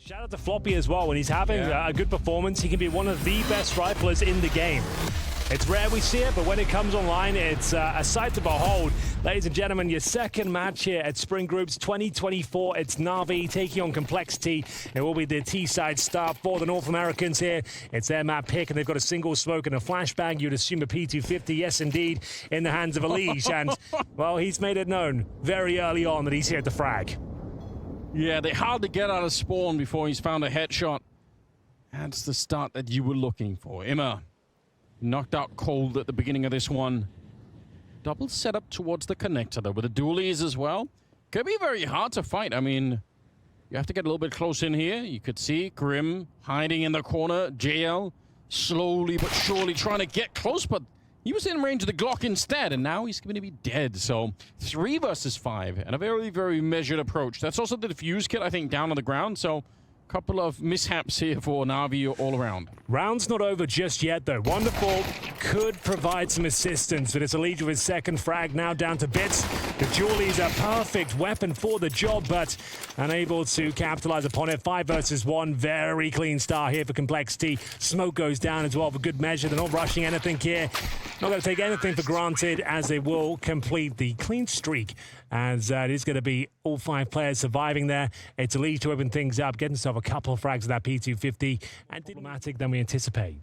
Shout out to Floppy as well. When he's having a good performance, he can be one of the best riflers in the game. It's rare we see it, but when it comes online, it's a sight to behold. Ladies and gentlemen, your second match here at Spring Groups 2024. It's NaVi taking on Complexity. It will be the T-side start for the North Americans here. It's their map pick, and they've got a single smoke and a flashbang. You'd assume a P250, yes indeed, in the hands of Elige. And, well, he's made it known very early on that he's here to frag. Yeah, they hardly get out of spawn before he's found a headshot. That's the start that you were looking for. Emma knocked out cold at the beginning of this one. Double setup towards the connector, though, with the dualies as well. Could be very hard to fight. I mean, you have to get a little bit close in here. You could see Grim hiding in the corner. JL slowly but surely trying to get close, but he was in range of the Glock instead, and now he's going to be dead. So 3 versus 5, and a very, very measured approach. That's also the defuse kit, I think, down on the ground. So couple of mishaps here for NaVi all around. Round's not over just yet, though. Wonderful could provide some assistance, but it's Elige with his second frag now down to bits. The Julie a perfect weapon for the job, but unable to capitalize upon it. 5 versus 1, very clean start here for Complexity. Smoke goes down as well for good measure. They're not rushing anything here. Not going to take anything for granted, as they will complete the clean streak. As it is going to be all 5 players surviving there. It's Elige to open things up, getting himself a couple of frags of that P250, and diplomatic than we anticipate.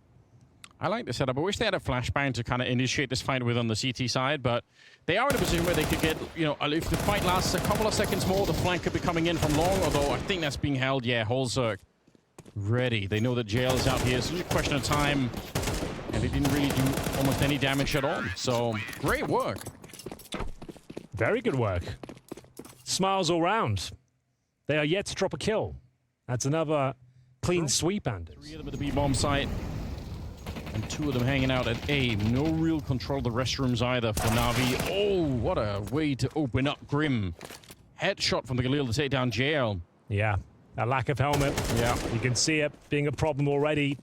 I like the setup. I wish they had a flashbang to kind of initiate this fight with on the CT side, but they are in a position where they could get, you know, if the fight lasts a couple of seconds more, the flank could be coming in from long, although I think that's being held. Yeah, Holzerk ready. They know that JL is out here. It's just a question of time, and they didn't really do almost any damage at all. So, great work. Very good work. Smiles all round. They are yet to drop a kill. That's another clean sweep, Anders. 3 of them at the B-bomb site, and 2 of them hanging out at A. No real control of the restrooms either for NaVi. Oh, what a way to open up Grim. Headshot from the Galil to take down JL. Yeah, a lack of helmet. Yeah. You can see it being a problem already.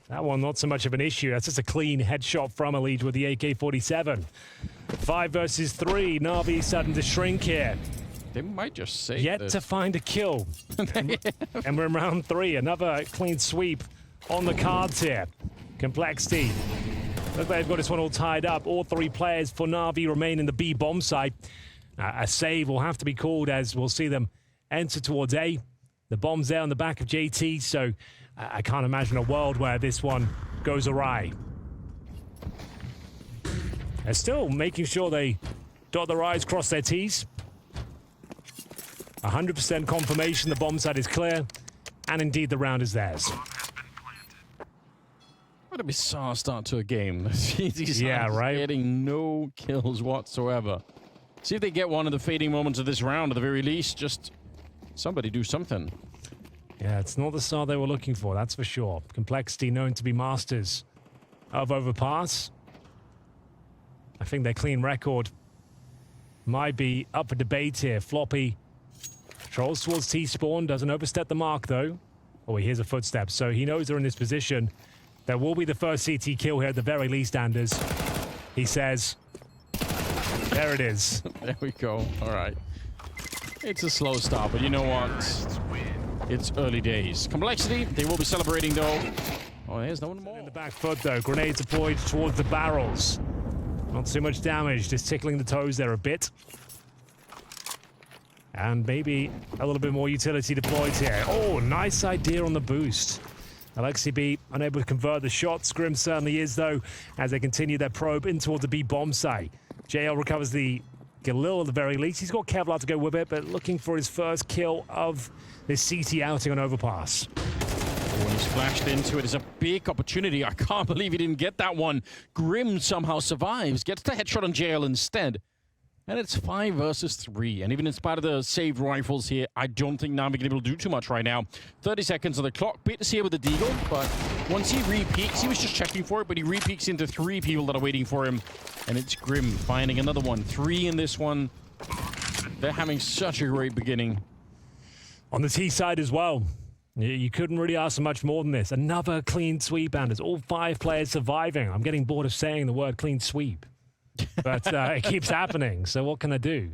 That one, not so much of an issue. That's just a clean headshot from Elige with the AK-47. 5 versus 3. NaVi starting to shrink here. They might just say yet to find a kill. And we're in round 3. Another clean sweep on the cards here. Complexity. Look, they've got this one all tied up. All 3 players for NaVi remain in the B bomb site. A save will have to be called as we'll see them enter towards A. The bomb's there on the back of JT, so I can't imagine a world where this one goes awry. They're still making sure they dot their I's, cross their T's. 100% confirmation the bomb site is clear, and indeed the round is theirs. What a bizarre start to a game. Yeah, right? Getting no kills whatsoever. See if they get one of the fading moments of this round at the very least. Just somebody do something. Yeah, it's not the start they were looking for, that's for sure. Complexity known to be masters of overpass. I think their clean record might be up for debate here. Floppy trolls towards T-spawn, doesn't overstep the mark though. Oh, he hears a footstep, so he knows they're in this position. There will be the first CT kill here at the very least, Anders. He says, there it is. There we go, all right. It's a slow start, but you know what? It's early days. Complexity, they will be celebrating though. Oh, there's no one more. In the back foot though, grenade deployed towards the barrels. Not too much damage, just tickling the toes there a bit. And maybe a little bit more utility deployed here. Oh, nice idea on the boost. Alexi B unable to convert the shots. Grim certainly is though, as they continue their probe in towards the B bomb site. JL recovers the Galil at the very least. He's got Kevlar to go with it, but looking for his first kill of this CT outing on overpass. When he's flashed into it, it's a big opportunity. I can't believe he didn't get that one. Grim somehow survives, gets the headshot on JL instead. And it's 5 versus 3. And even in spite of the saved rifles here, I don't think NaVi can be able to do too much right now. 30 seconds on the clock. Bit to see it with the Deagle, but once he re-peeks, he was just checking for it, but he re-peeks into 3 people that are waiting for him. And it's Grim finding another one. 3 in this one. They're having such a great beginning. On the T side as well. You couldn't really ask for much more than this. Another clean sweep, Anders. All 5 players surviving. I'm getting bored of saying the word clean sweep. But it keeps happening, so what can I do?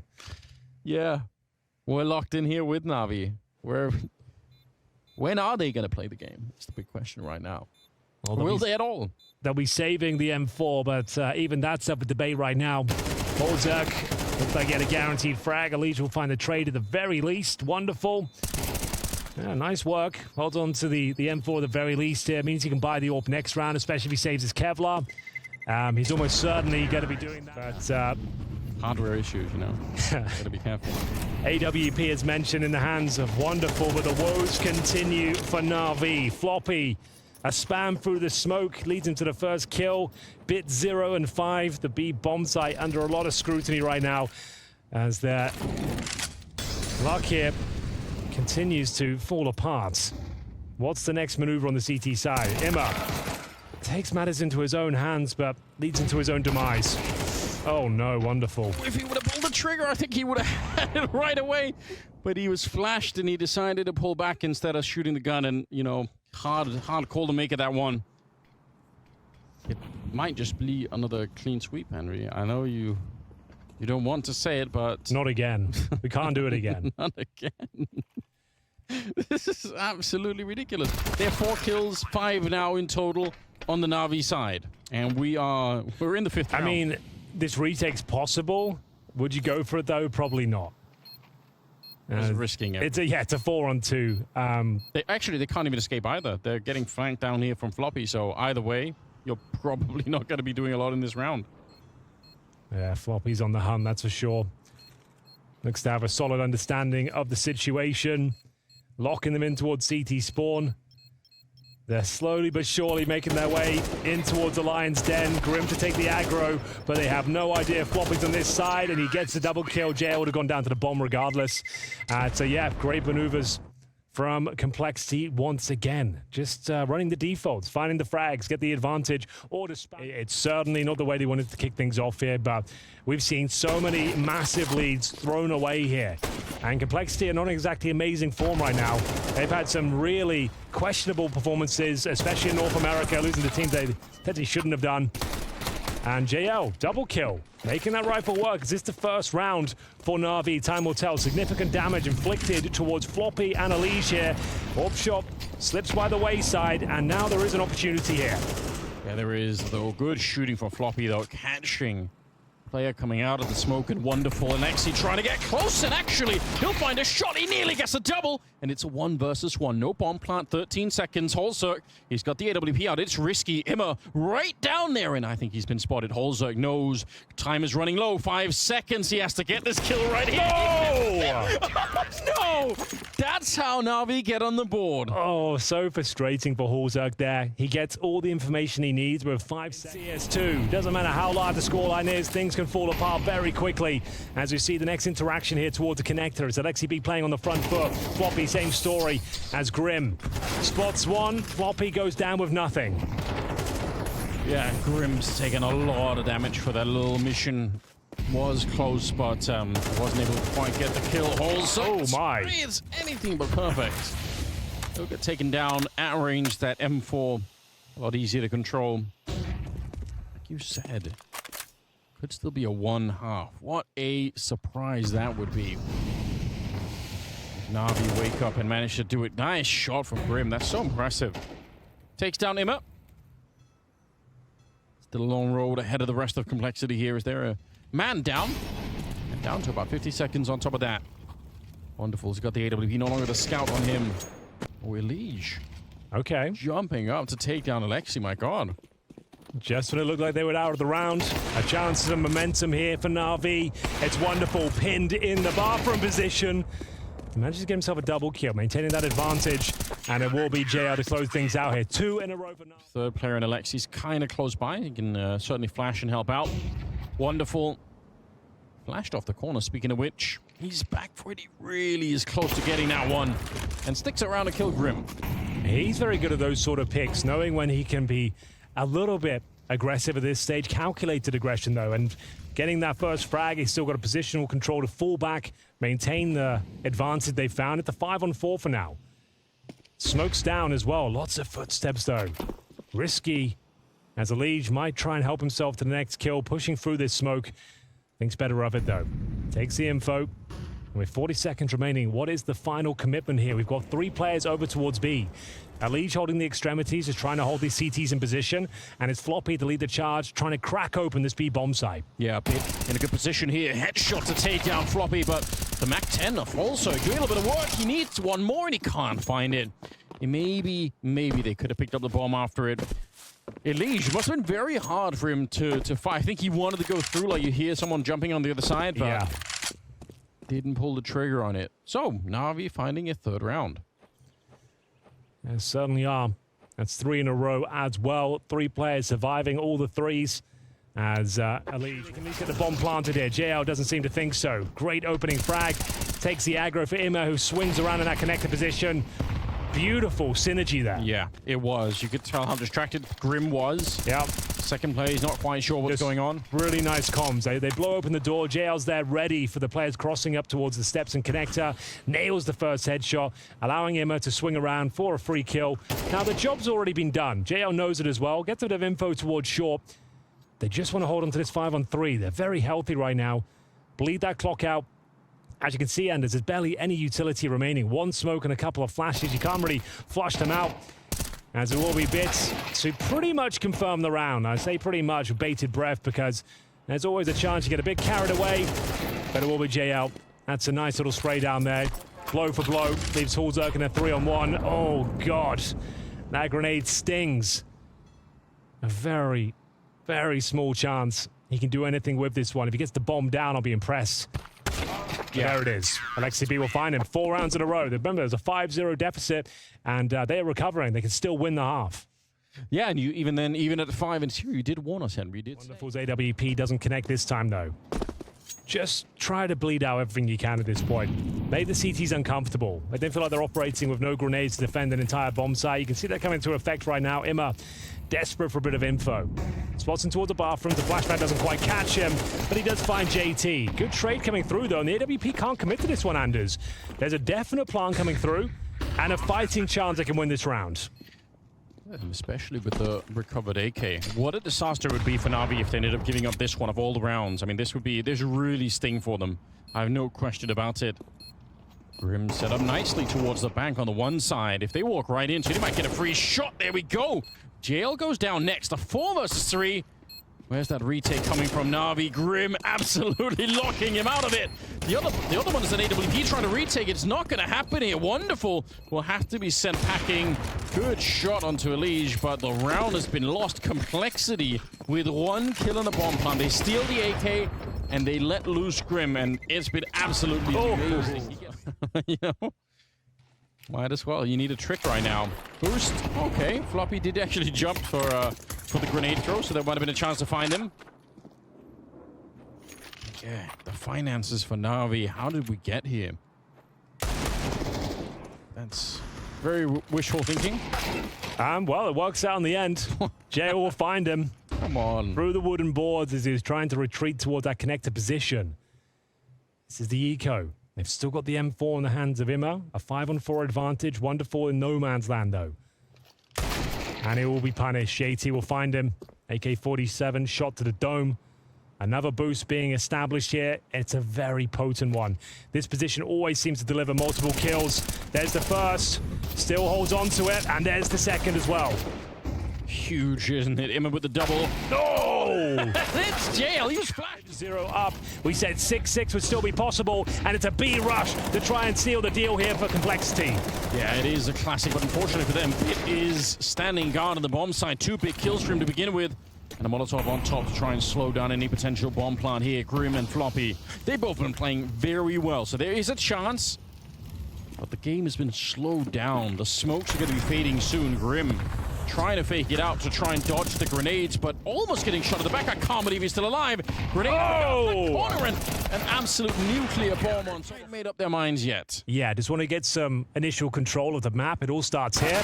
Yeah. We're locked in here with NaVi. When are they going to play the game? That's the big question right now. Well, Will they at all? They'll be saving the M4, but even that's up for debate right now. xantares looks like he had a guaranteed frag. Elige will find the trade at the very least. Wonderful. Yeah, nice work. Hold on to the M4 at the very least here. Means he can buy the AWP next round, especially if he saves his Kevlar. He's almost certainly going to be doing that. But hardware issues, you know. Gotta be careful. AWP is mentioned in the hands of Wonderful, but the woes continue for NaVi. Floppy, a spam through the smoke leads him to the first kill. Bit 0 and 5, the B bomb site under a lot of scrutiny right now as their luck here continues to fall apart. What's the next maneuver on the CT side? Imma takes matters into his own hands, but leads into his own demise. Oh no, Wonderful. If he would have pulled the trigger, I think he would have had it right away. But he was flashed and he decided to pull back instead of shooting the gun. And, you know, hard call to make it that one. It might just be another clean sweep, Henry. I know you don't want to say it, but... Not again. We can't do it again. Not again. This is absolutely ridiculous. They have 4 kills, 5 now in total on the NaVi side. And we're in the 5th round. I mean, this retake's possible. Would you go for it, though? Probably not. It's risking it. It's a 4-on-2. They can't even escape either. They're getting flanked down here from Floppy, so either way, you're probably not going to be doing a lot in this round. Yeah, Floppy's on the hunt, that's for sure. Looks to have a solid understanding of the situation. Locking them in towards CT spawn. They're slowly but surely making their way in towards the Lion's Den. Grim to take the aggro, but they have no idea Floppy's on this side, and he gets the double kill. JL would have gone down to the bomb regardless. So yeah, great maneuvers from Complexity once again. Just running the defaults, finding the frags, get the advantage, or to spam. It's certainly not the way they wanted to kick things off here, but we've seen so many massive leads thrown away here. And Complexity are not exactly amazing form right now. They've had some really questionable performances, especially in North America, losing to teams they shouldn't have done. And JL, double kill, making that rifle work. Is this the first round for NaVi? Time will tell. Significant damage inflicted towards Floppy and Elige here. AWP shot slips by the wayside, and now there is an opportunity here. Yeah, there is, though. Good shooting for Floppy, though. Catching player coming out of the smoke, and Wonderful. And Exy trying to get close, and actually, he'll find a shot. He nearly gets a double, and it's a 1 versus 1. No bomb plant, 13 seconds. Holzerk, he's got the AWP out. It's risky. Imma right down there, and I think he's been spotted. Holzerk knows time is running low. 5 seconds. He has to get this kill right here. No! No! That's how NaVi get on the board. Oh, so frustrating for Holzerk there. He gets all the information he needs with 5 seconds. CS2. Doesn't matter how large the scoreline is, things can fall apart very quickly. As we see the next interaction here towards the connector. It's Alexi B playing on the front foot. Floppy, same story as Grim. Spots one, Floppy goes down with nothing. Yeah, Grim's taken a lot of damage for that little mission. Was close, but wasn't able to quite get the kill. Oh my! It's anything but perfect. He'll get taken down at range. That M4 a lot easier to control. Like you said, could still be a 1/2. What a surprise that would be. NaVi wake up and manage to do it. Nice shot from Grim. That's so impressive. Takes down Imma. Still a long road ahead of the rest of Complexity here. Is there a man down? And down to about 50 seconds on top of that. Wonderful. He's got the AWP. No longer the scout on him. Oh, Elige. Okay. Jumping up to take down Alexi. My God. Just when it looked like they were out of the round, a chance of momentum here for NaVi. It's Wonderful pinned in the bathroom position. He manages to get himself a double kill, maintaining that advantage, and it will be JR to close things out here. 2 in a row for NaVi. Third player in Alexi's kind of close by. He can certainly flash and help out. Wonderful. Flashed off the corner, speaking of which. He's back for it. He really is close to getting that one. And sticks around to kill Grim. He's very good at those sort of picks, knowing when he can be a little bit aggressive at this stage. Calculated aggression, though, and getting that first frag, he's still got a positional control to fall back, maintain the advantage they found at the 5-on-4 for now. Smokes down as well. Lots of footsteps, though. Risky, as Elige might try and help himself to the next kill, pushing through this smoke. Thinks better of it, though. Takes the info. With 40 seconds remaining, what is the final commitment here? We've got 3 players over towards B. Elige holding the extremities, is trying to hold these CTs in position, and it's Floppy to lead the charge, trying to crack open this B bomb site. Yeah, Bit in a good position here. Headshot to take down Floppy, but the Mac-10 also doing a little bit of work. He needs one more, and he can't find it. Maybe they could have picked up the bomb after it. Elige must have been very hard for him to fight. I think he wanted to go through, like you hear someone jumping on the other side, but yeah, didn't pull the trigger on it. So, Navi finding a 3rd round. There certainly are. That's 3 in a row as well. 3 players surviving all the 3s as Elige can at least get the bomb planted here. JL doesn't seem to think so. Great opening frag. Takes the aggro for Imma, who swings around in that connector position. Beautiful synergy there. Yeah, it was. You could tell how distracted Grim was. Yep. Second play, he's not quite sure what's going on. Really nice comms. They blow open the door. JL's there ready for the players crossing up towards the steps and connector. Nails the first headshot, allowing Imma to swing around for a free kill. Now, the job's already been done. JL knows it as well. Gets a bit of info towards short. They just want to hold on to this 5-on-3. They're very healthy right now. Bleed that clock out. As you can see, Anders, there's barely any utility remaining. 1 smoke and a couple of flashes. You can't really flush them out. As it will be Bits to pretty much confirm the round. I say pretty much with bated breath because there's always a chance you get a bit carried away. But it will be JL. That's a nice little spray down there. Blow for blow. Leaves teccsgocontact in a 3-on-1. Oh, God. That grenade stings. A very, very small chance he can do anything with this one. If he gets the bomb down, I'll be impressed. Yeah. There it is. Alexi B will find him 4 rounds in a row. Remember, there's a 5-0 deficit, and they are recovering. They can still win the half. Yeah, and you even at the 5-2, you did warn us, Henry. You did. Wonderful's AWP doesn't connect this time, though. Just try to bleed out everything you can at this point. Made the CTs uncomfortable. They don't feel like they're operating with no grenades to defend an entire bomb site. You can see that coming into effect right now. Imma, desperate for a bit of info. Spots him towards the bathroom. The flashback doesn't quite catch him, but he does find JT. Good trade coming through, though, and the AWP can't commit to this one, Anders. There's a definite plan coming through, and a fighting chance they can win this round. Especially with the recovered AK. What a disaster it would be for Navi if they ended up giving up this one of all the rounds. I mean, this would really sting for them. I have no question about it. Grim set up nicely towards the bank on the one side. If they walk right into it, they might get a free shot. There we go. JL goes down next. A 4 versus 3. Where's that retake coming from? Navi. Grim absolutely locking him out of it. The other one is an AWP trying to retake. It's not going to happen here. Wonderful. Will have to be sent packing. Good shot onto Elige, but the round has been lost. Complexity with 1 kill on the bomb plant. They steal the AK and they let loose Grim, and it's been absolutely amazing. You know? Might as well. You need a trick right now. Boost. Okay. Floppy did actually jump for the grenade throw, so there might have been a chance to find him. Yeah, the finances for Navi. How did we get here? That's very wishful thinking. Well, it works out in the end. Jay will find him. Come on. Through the wooden boards as he's trying to retreat towards that connector position. This is the eco. They've still got the M4 in the hands of Imma. A 5-on-4 advantage. Wonderful in no man's land, though. And he will be punished. JT will find him. AK-47 shot to the dome. Another boost being established here. It's a very potent one. This position always seems to deliver multiple kills. There's the first. Still holds on to it. And there's the second as well. Huge, isn't it? Imma with the double. Oh! It's jail. He was flashed. 0 up. We said 6-6 would still be possible. And it's a B rush to try and seal the deal here for complexity. Yeah, it is a classic, but unfortunately for them, it is standing guard on the bomb side. 2 big kills for him to begin with. And a Molotov on top to try and slow down any potential bomb plant here. Grim and Floppy. They've both been playing very well, so there is a chance. But the game has been slowed down. The smokes are going to be fading soon. Grim trying to fake it out to try and dodge the grenades, but almost getting shot at the back. I can't believe he's still alive. Grenade in the corner and an absolute nuclear bomb on. So they made up their minds yet. Yeah, just want to get some initial control of the map. It all starts here.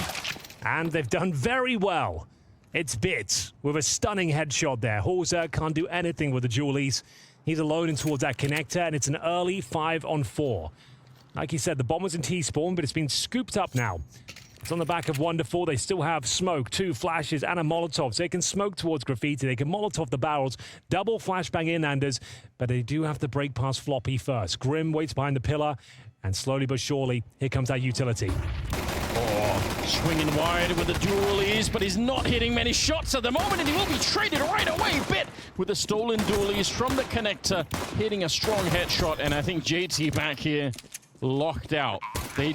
And they've done very well. It's Bits with a stunning headshot there. teccsgocontact can't do anything with the dualies. He's alone in towards that connector, and it's an early 5-on-4. Like you said, the bomb was in T-spawn, but it's been scooped up now. It's on the back of Wonderful. They still have smoke, 2 flashes, and a Molotov. So they can smoke towards Graffiti. They can Molotov the barrels, double flashbang in Anders, but they do have to break past Floppy first. Grim waits behind the pillar, and slowly but surely, here comes that utility. Oh, swinging wide with the dualies, but he's not hitting many shots at the moment, and he will be traded right away. Bit with the stolen dualies from the connector, hitting a strong headshot, and I think JT back here locked out. They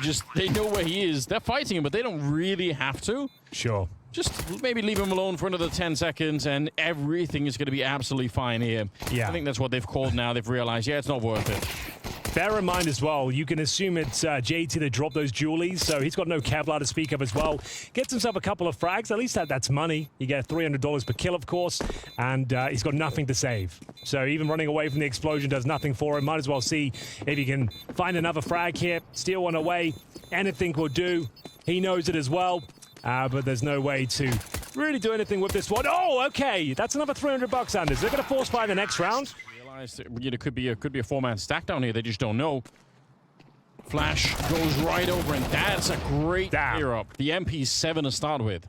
know where he is. They're fighting him, but they don't really have to. Sure. Just maybe leave him alone for another 10 seconds, and everything is going to be absolutely fine here. Yeah. I think that's what they've called now. They've realized, yeah, it's not worth it. Bear in mind as well, you can assume it's JT that dropped those dualies, so he's got no Kevlar to speak of as well. Gets himself a couple of frags, at least that's money. You get $300 per kill, of course, and he's got nothing to save. So even running away from the explosion does nothing for him. Might as well see if he can find another frag here, steal one away. Anything will do. He knows it as well, but there's no way to really do anything with this one. Oh, okay, that's another $300, Anders. They're going to force fire the next round. It could be a 4-man stack down here. They just don't know. Flash goes right over, and that's a great clear up. The MP7 to start with.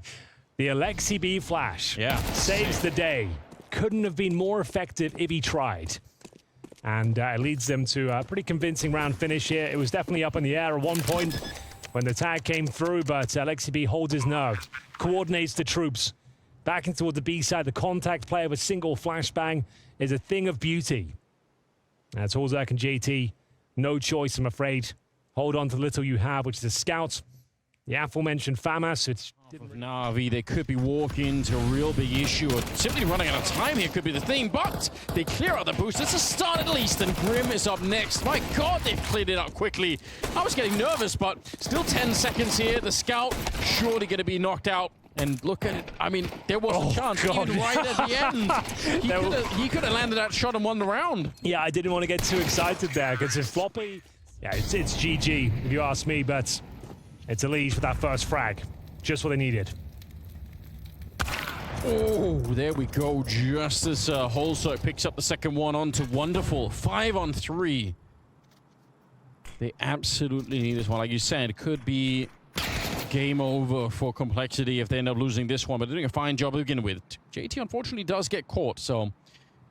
The Alexi B flash saves the day. Couldn't have been more effective if he tried. And it leads them to a pretty convincing round finish here. It was definitely up in the air at one point when the tag came through, but Alexi B holds his nerve, coordinates the troops. Back into the B side, the contact play of a single flashbang is a thing of beauty. That's Horzak and JT. No choice, I'm afraid. Hold on to the little you have, which is a scout. The aforementioned FAMAS. NaVi, they could be walking into a real big issue, or simply running out of time here could be the thing, but they clear out the boost. It's a start at least, and Grim is up next. My God, they've cleared it up quickly. I was getting nervous, but still 10 seconds here. The scout surely going to be knocked out. And look at it. I mean, there was a chance even right at the end. He could have landed that shot and won the round. Yeah, I didn't want to get too excited there because if Floppy, it's GG if you ask me, but it's Elige with that first frag. Just what they needed. Oh, there we go. Just as Holzer picks up the second one onto Wonderful. 5 on 3. They absolutely need this one. Like you said, it could be game over for Complexity if they end up losing this one, but they're doing a fine job to begin with. JT unfortunately does get caught, so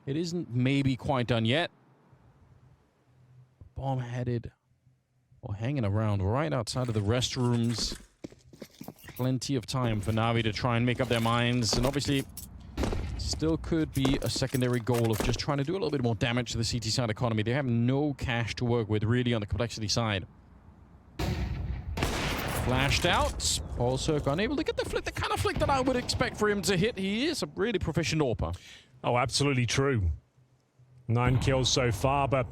it isn't maybe quite done yet. Bomb headed or hanging around right outside of the restrooms. Plenty of time for NaVi to try and make up their minds, and obviously still could be a secondary goal of just trying to do a little bit more damage to the CT side economy. They have no cash to work with really on the Complexity side. Flashed out. Also unable to get the flick, the kind of flick that I would expect for him to hit. He is a really proficient AWPer. Oh, absolutely true. 9 kills so far, but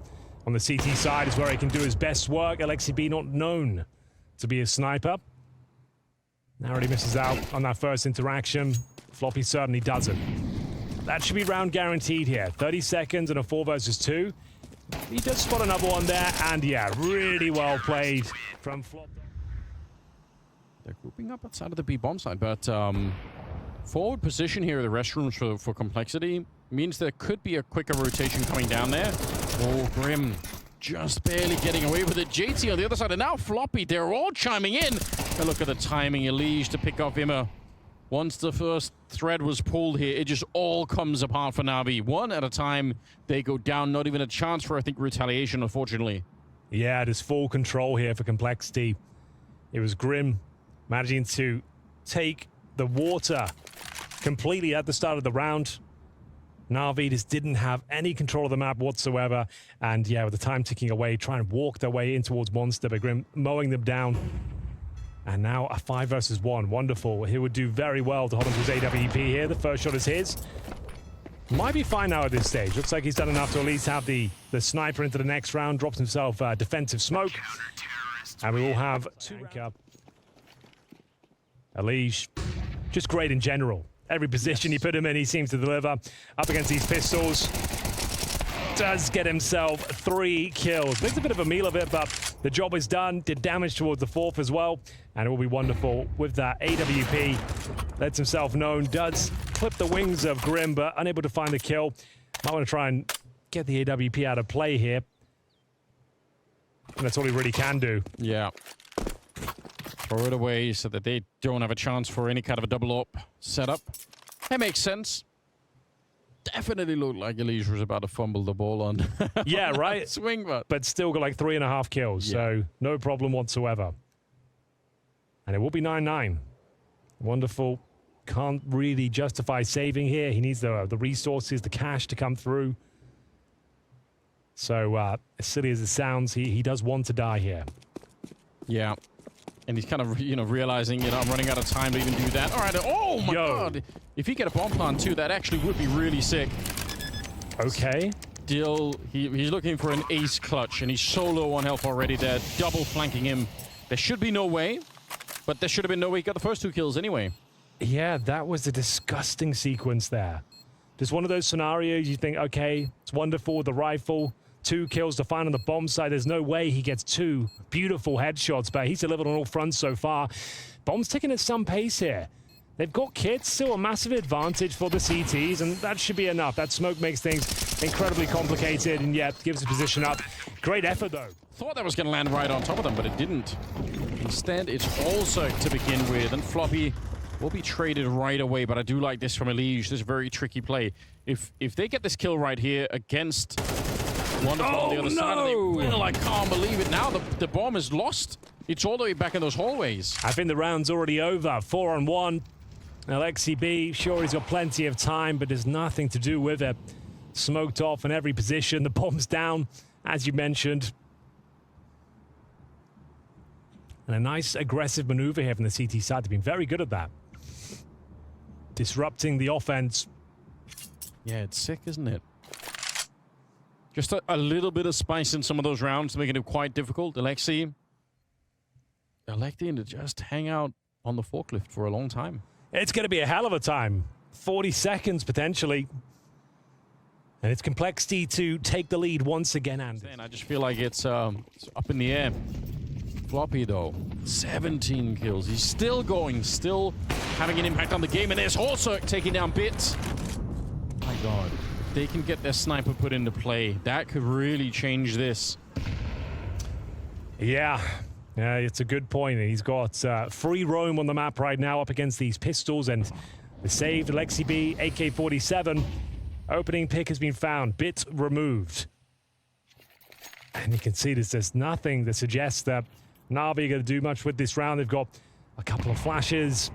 on the CT side is where he can do his best work. Alexi B not known to be a sniper. Now already misses out on that first interaction. Floppy certainly doesn't. That should be round guaranteed here. 30 seconds and a 4 versus 2. He does spot another one there, and yeah, really well played from Flop. They're grouping up outside of the B bomb side, but forward position here at the restrooms for Complexity means there could be a quicker rotation coming down there. Oh, Grim just barely getting away with it. JT on the other side, and now Floppy, they're all chiming in. And look at the timing, Elige to pick off Immer. Once the first thread was pulled here, it just all comes apart for NaVi. One at a time, they go down. Not even a chance for, I think, retaliation, unfortunately. Yeah, there's full control here for Complexity. It was Grim managing to take the water completely at the start of the round. NaVi just didn't have any control of the map whatsoever. And yeah, with the time ticking away, trying to walk their way in towards Monster, but Grim mowing them down. And now a 5 versus 1. Wonderful. He would do very well to hold on to his AWP here. The first shot is his. Might be fine now at this stage. Looks like he's done enough to at least have the sniper into the next round. Drops himself defensive smoke. And we will have 2 up. Elige, just great in general. Every position you put him in, he seems to deliver. Up against these pistols. Does get himself 3 kills. Makes a bit of a meal of it, but the job is done. Did damage towards the 4th as well. And it will be wonderful with that AWP. Lets himself known. Does clip the wings of Grim, but unable to find the kill. Might want to try and get the AWP out of play here. And that's all he really can do. Yeah. throw it away so that they don't have a chance for any kind of a double up setup. That makes sense. Definitely looked like Elige was about to fumble the ball on. Yeah, right. Swing, but still got like 3.5 kills, so no problem whatsoever. And it will be 9-9. Wonderful. Can't really justify saving here. He needs the resources, the cash to come through. So as silly as it sounds, he does want to die here. Yeah. And he's kind of, realizing, I'm running out of time to even do that. All right. Oh, my God. If he get a bomb plant, too, that actually would be really sick. Okay. Still, he's looking for an ace clutch, and he's so low on health already. They're double flanking him. There should be no way, but there should have been no way he got the first 2 kills anyway. Yeah, that was a disgusting sequence there. Just one of those scenarios you think, okay, it's wonderful with the rifle. 2 kills to find on the bomb side. There's no way he gets 2 beautiful headshots, but he's delivered on all fronts so far. Bomb's ticking at some pace here. They've got kits, still a massive advantage for the CTs, and that should be enough. That smoke makes things incredibly complicated, and yet gives the position up. Great effort, though. Thought that was going to land right on top of them, but it didn't. Instead, it's also to begin with, and Floppy will be traded right away, but I do like this from Elige. This very tricky play. If they get this kill right here against Wonderful on the other side, and they will, I can't believe it. Now the bomb is lost. It's all the way back in those hallways. I think the round's already over. 4-on-1. Alexi B, sure he's got plenty of time, but there's nothing to do with it. Smoked off in every position. The bomb's down, as you mentioned. And a nice aggressive maneuver here from the CT side. They've been very good at that. Disrupting the offense. Yeah, it's sick, isn't it? Just a little bit of spice in some of those rounds, making it quite difficult. Alexi electing to just hang out on the forklift for a long time. It's going to be a hell of a time. 40 seconds, potentially. And it's Complexity to take the lead once again, Andy. I just feel like it's up in the air. Floppy, though, 17 kills. He's still going, still having an impact on the game. And there's also taking down Bits. My God. If they can get their sniper put into play, that could really change this. Yeah, it's a good point. He's got free roam on the map right now up against these pistols. And the saved Alexi B, AK-47. Opening pick has been found. Bit removed. And you can see there's nothing that suggests that NaVi are going to do much with this round. They've got a couple of flashes.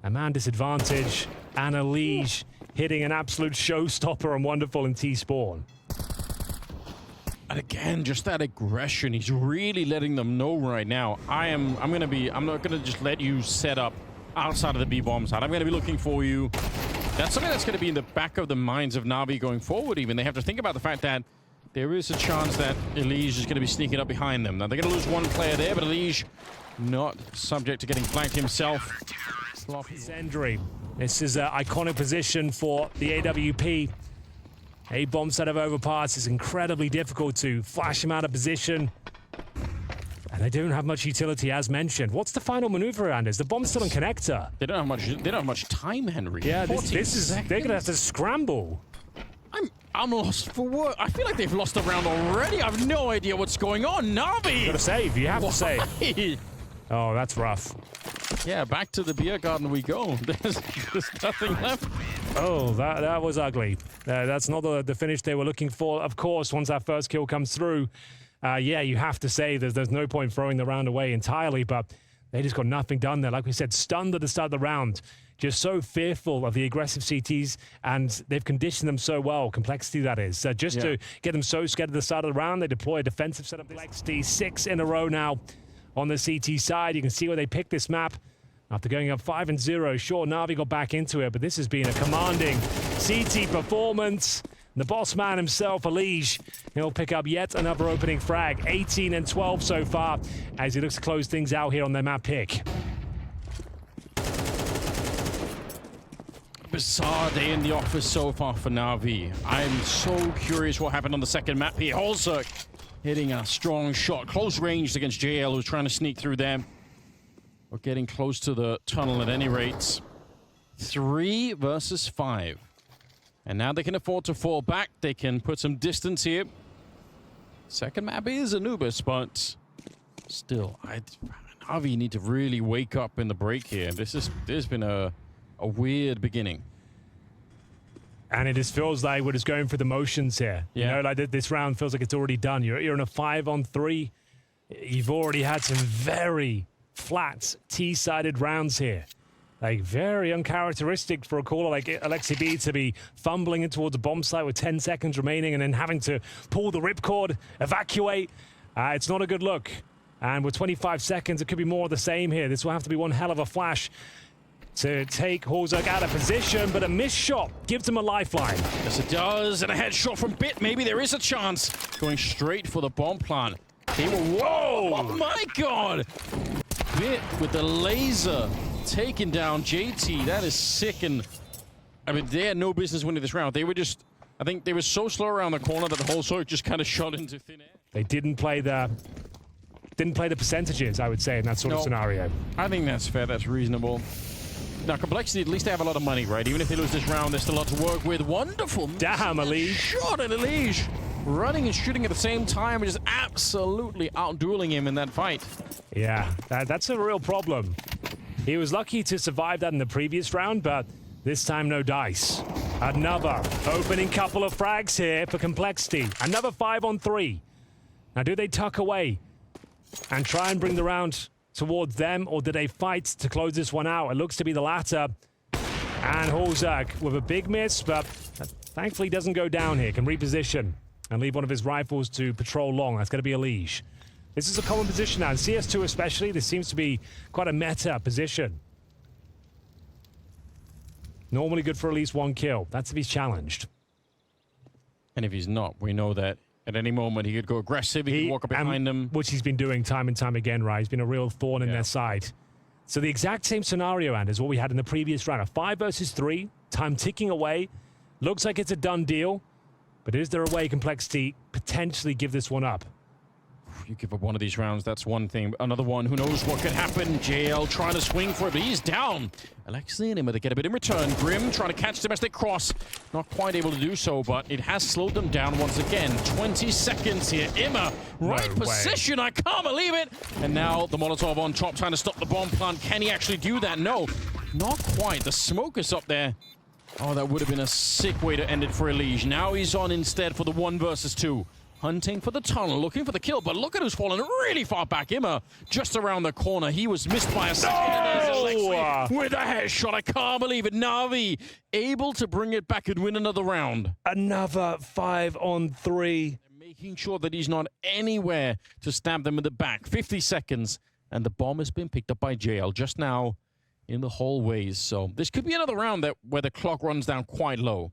A man disadvantage. And Elige hitting an absolute showstopper and wonderful in T-spawn. And again, just that aggression. He's really letting them know right now. I'm not gonna just let you set up outside of the B-bomb side. I'm gonna be looking for you. That's something that's gonna be in the back of the minds of NaVi going forward even. They have to think about the fact that there is a chance that Elige is gonna be sneaking up behind them. Now they're gonna lose one player there, but Elige not subject to getting flanked himself. Sendry. This is an iconic position for the AWP. A bomb set of overpass is incredibly difficult to flash him out of position. And they don't have much utility, as mentioned. What's the final maneuver, Anders? The bomb's still on connector. They don't have much time, Henry. Yeah, this is seconds. They're gonna have to scramble. I'm lost for work. I feel like they've lost the round already. I have no idea what's going on. NaVi! You gotta save. You have to save. Oh, that's rough. Yeah, back to the beer garden we go. There's nothing left. Oh, that was ugly. That's not the finish they were looking for. Of course, once that first kill comes through, yeah, you have to say there's no point throwing the round away entirely, but they just got nothing done there. Like we said, stunned at the start of the round. Just so fearful of the aggressive CTs, and they've conditioned them so well. Complexity, that is. Just to get them so scared at the start of the round, they deploy a defensive setup. Complexity 6 in a row now on the CT side. You can see where they picked this map. After going up 5-0, sure, NaVi got back into it, but this has been a commanding CT performance. The boss man himself, Elige, he'll pick up yet another opening frag. 18 and 12 so far, as he looks to close things out here on their map pick. Bizarre day in the office so far for NaVi. I'm so curious what happened on the second map here. Also hitting a strong shot, close range against JL, who's trying to sneak through them. We're getting close to the tunnel at any rate. 3 versus 5. And now they can afford to fall back. They can put some distance here. Second map is Anubis, but still, NaVi need to really wake up in the break here. There's been a weird beginning. And it just feels like we're just going through the motions here. Yeah. You know, like this round feels like it's already done. You're in a 5-on-3. You've already had some very flat T-sided rounds here. Like, very uncharacteristic for a caller like Alexi B to be fumbling in towards a bomb site with 10 seconds remaining and then having to pull the ripcord, evacuate. It's not a good look. And with 25 seconds, it could be more of the same here. This will have to be one hell of a flash to take teccsgo out of position, but a missed shot gives him a lifeline. Yes, it does, and a headshot from Bit. Maybe there is a chance. Going straight for the bomb plant. Whoa! Oh my God! Bit with the laser taking down JT. That is sick, and I mean, they had no business winning this round. They were just, I think they were so slow around the corner that the whole circuit just kind of shot into thin air. They didn't play the percentages, I would say, in that sort of scenario. I think that's fair. That's reasonable. Now, Complexity, at least they have a lot of money, right? Even if they lose this round, there's still a lot to work with. Wonderful. Damn, Elige. Shot at Elige. Running and shooting at the same time, just absolutely out-dueling him in that fight. Yeah, that's a real problem. He was lucky to survive that in the previous round, but this time no dice. Another opening couple of frags here for Complexity. Another 5-on-3. Now, do they tuck away and try and bring the round towards them, or do they fight to close this one out? It looks to be the latter. And teccsgo with a big miss, but thankfully doesn't go down here. Can reposition and leave one of his rifles to patrol long. That's going to be Elige. This is a common position now. In CS2 especially, this seems to be quite a meta position. Normally good for at least one kill. That's if he's challenged. And if he's not, we know that at any moment he could go aggressive, he could walk up behind them. Which he's been doing time and time again, right? He's been a real thorn in their side. So the exact same scenario, and is what we had in the previous round. A 5 versus 3, time ticking away. Looks like it's a done deal. But is there a way Complexity potentially give this one up? You give up one of these rounds, that's one thing. Another one, who knows what could happen. JL trying to swing for it, but he's down. Alexi and him to get a bit in return. Grim trying to catch them as they cross. Not quite able to do so, but it has slowed them down once again. 20 seconds here. Imma, right position, I can't believe it. And now the Molotov on top trying to stop the bomb plant. Can he actually do that? No, not quite. The smoke is up there. Oh, that would have been a sick way to end it for Elige. Now he's on instead for the 1 versus 2. Hunting for the tunnel, looking for the kill, but look at who's fallen really far back. Imma just around the corner. He was missed by a second. And with a headshot. I can't believe it. NaVi able to bring it back and win another round. Another 5-on-3. Making sure that he's not anywhere to stab them in the back. 50 seconds, and the bomb has been picked up by JL just now in the hallways. So this could be another round where the clock runs down quite low.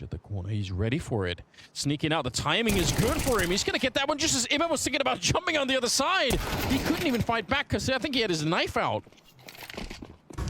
At the corner, he's ready for it. Sneaking out, the timing is good for him. He's going to get that one just as Imma was thinking about jumping on the other side. He couldn't even fight back because I think he had his knife out.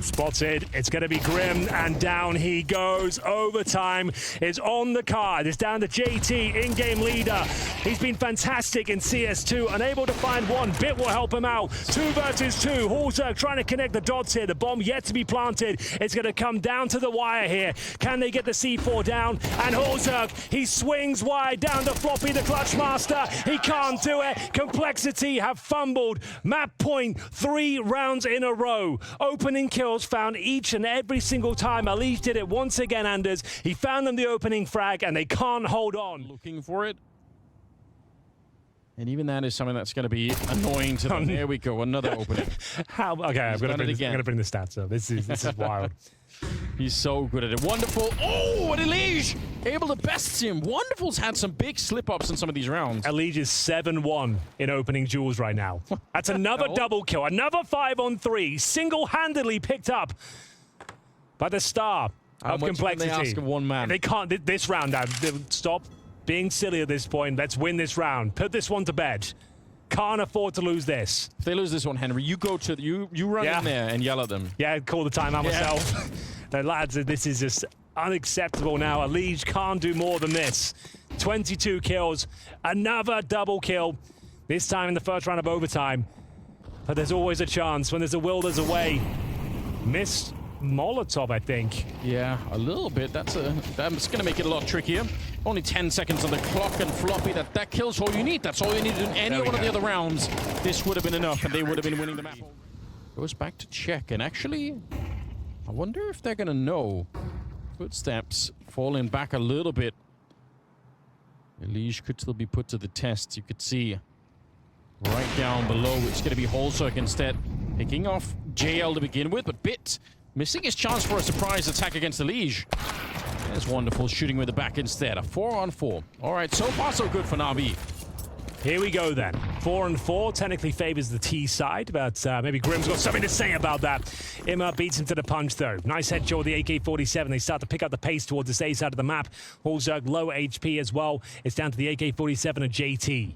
Spotted. It's going to be Grim, and down he goes. Overtime is on the card. It's down to JT, in-game leader. He's been fantastic in CS2, unable to find one. Bit will help him out. 2 versus 2. teccsgo trying to connect the dots here. The bomb yet to be planted. It's going to come down to the wire here. Can they get the C4 down? And teccsgo, he swings wide down to Floppy, the clutch master. He can't do it. Complexity have fumbled. Map point 3 rounds in a row. Opening kills found each and every single time. Elige did it once again, Anders. He found them the opening frag, and they can't hold on. Looking for it. And even that is something that's going to be annoying to them. There we go, another opening. How? Okay, I'm going to bring the stats up. This is wild. He's so good at it. Wonderful. Oh, and Elige able to best him. Wonderful's had some big slip-ups in some of these rounds. Elige is 7-1 in opening duels right now. That's another double kill. Another 5-on-3. Single-handedly picked up by the star of Complexity. How much can they ask of one man? They can't. This round, stop being silly at this point. Let's win this round. Put this one to bed. Can't afford to lose this. If they lose this one, Henry, you go to you run in there and yell at them. Yeah, call the timeout myself. The lads, this is just unacceptable now. Elige can't do more than this. 22 kills, another double kill. This time in the first round of overtime. But there's always a chance. When there's a will, there's a way. Missed Molotov, I think. Yeah, a little bit. That's going to make it a lot trickier. Only 10 seconds on the clock, and Floppy, that kills all you need. That's all you need in any one of the other rounds. This would have been enough, and they would have been winning the match. Goes back to check, and actually, I wonder if they're going to know. Footsteps falling back a little bit. Elige could still be put to the test. You could see right down below, it's going to be Holzerk instead. Picking off JL to begin with, but Bit missing his chance for a surprise attack against Elige. There's wonderful shooting with the back instead. A 4-on-4. All right, so far so good for Navi. Here we go then. 4-on-4 technically favors the T side, but maybe Grim's got something to say about that. Imma beats him to the punch though. Nice headshot with the AK-47. They start to pick up the pace towards this A side of the map. Holzerk low HP as well. It's down to the AK-47 and JT.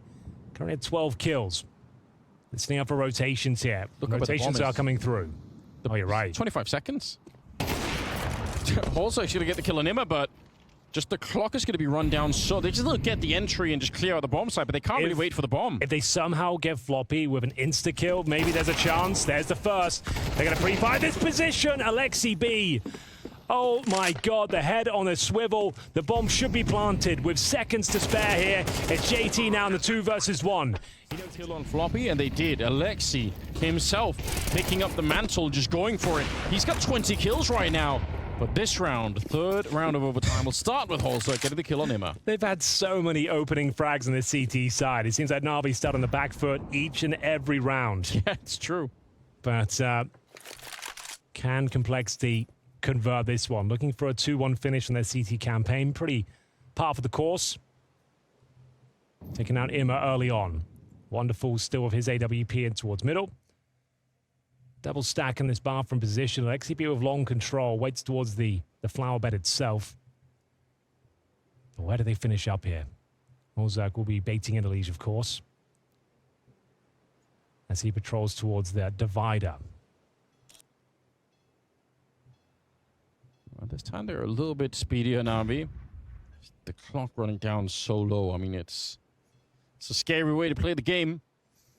Currently at 12 kills. Listening up for rotations here. Rotations are coming through. Oh, you're right. 25 seconds. Holzerk's going to get the kill on Imma, but just the clock is going to be run down, so they just get the entry and just clear out the bomb site, but they can't really wait for the bomb. If they somehow get Floppy with an insta-kill, maybe there's a chance. There's the first. They're going to pre-fire this position. Alexi B. Oh my god, the head on a swivel. The bomb should be planted with seconds to spare here. It's JT now in the 2 versus 1. You know, kill on Floppy, and they did. Alexi himself picking up the mantle, just going for it. He's got 20 kills right now. But this round, third round of overtime, will start with Holzerk getting the kill on Imma. They've had so many opening frags on the CT side. It seems like Navi start on the back foot each and every round. Yeah, it's true. But can Complexity convert this one? Looking for a 2-1 finish on their CT campaign. Pretty par for the course. Taking out Imma early on. Wonderful still with his AWP in towards middle. Double stack in this bathroom position. XCP with long control waits towards the flower bed itself. Where do they finish up here? Holzerk will be baiting in Elige, of course, as he patrols towards the divider. Well, this time they're a little bit speedier, Navi. The clock running down so low. I mean, it's a scary way to play the game.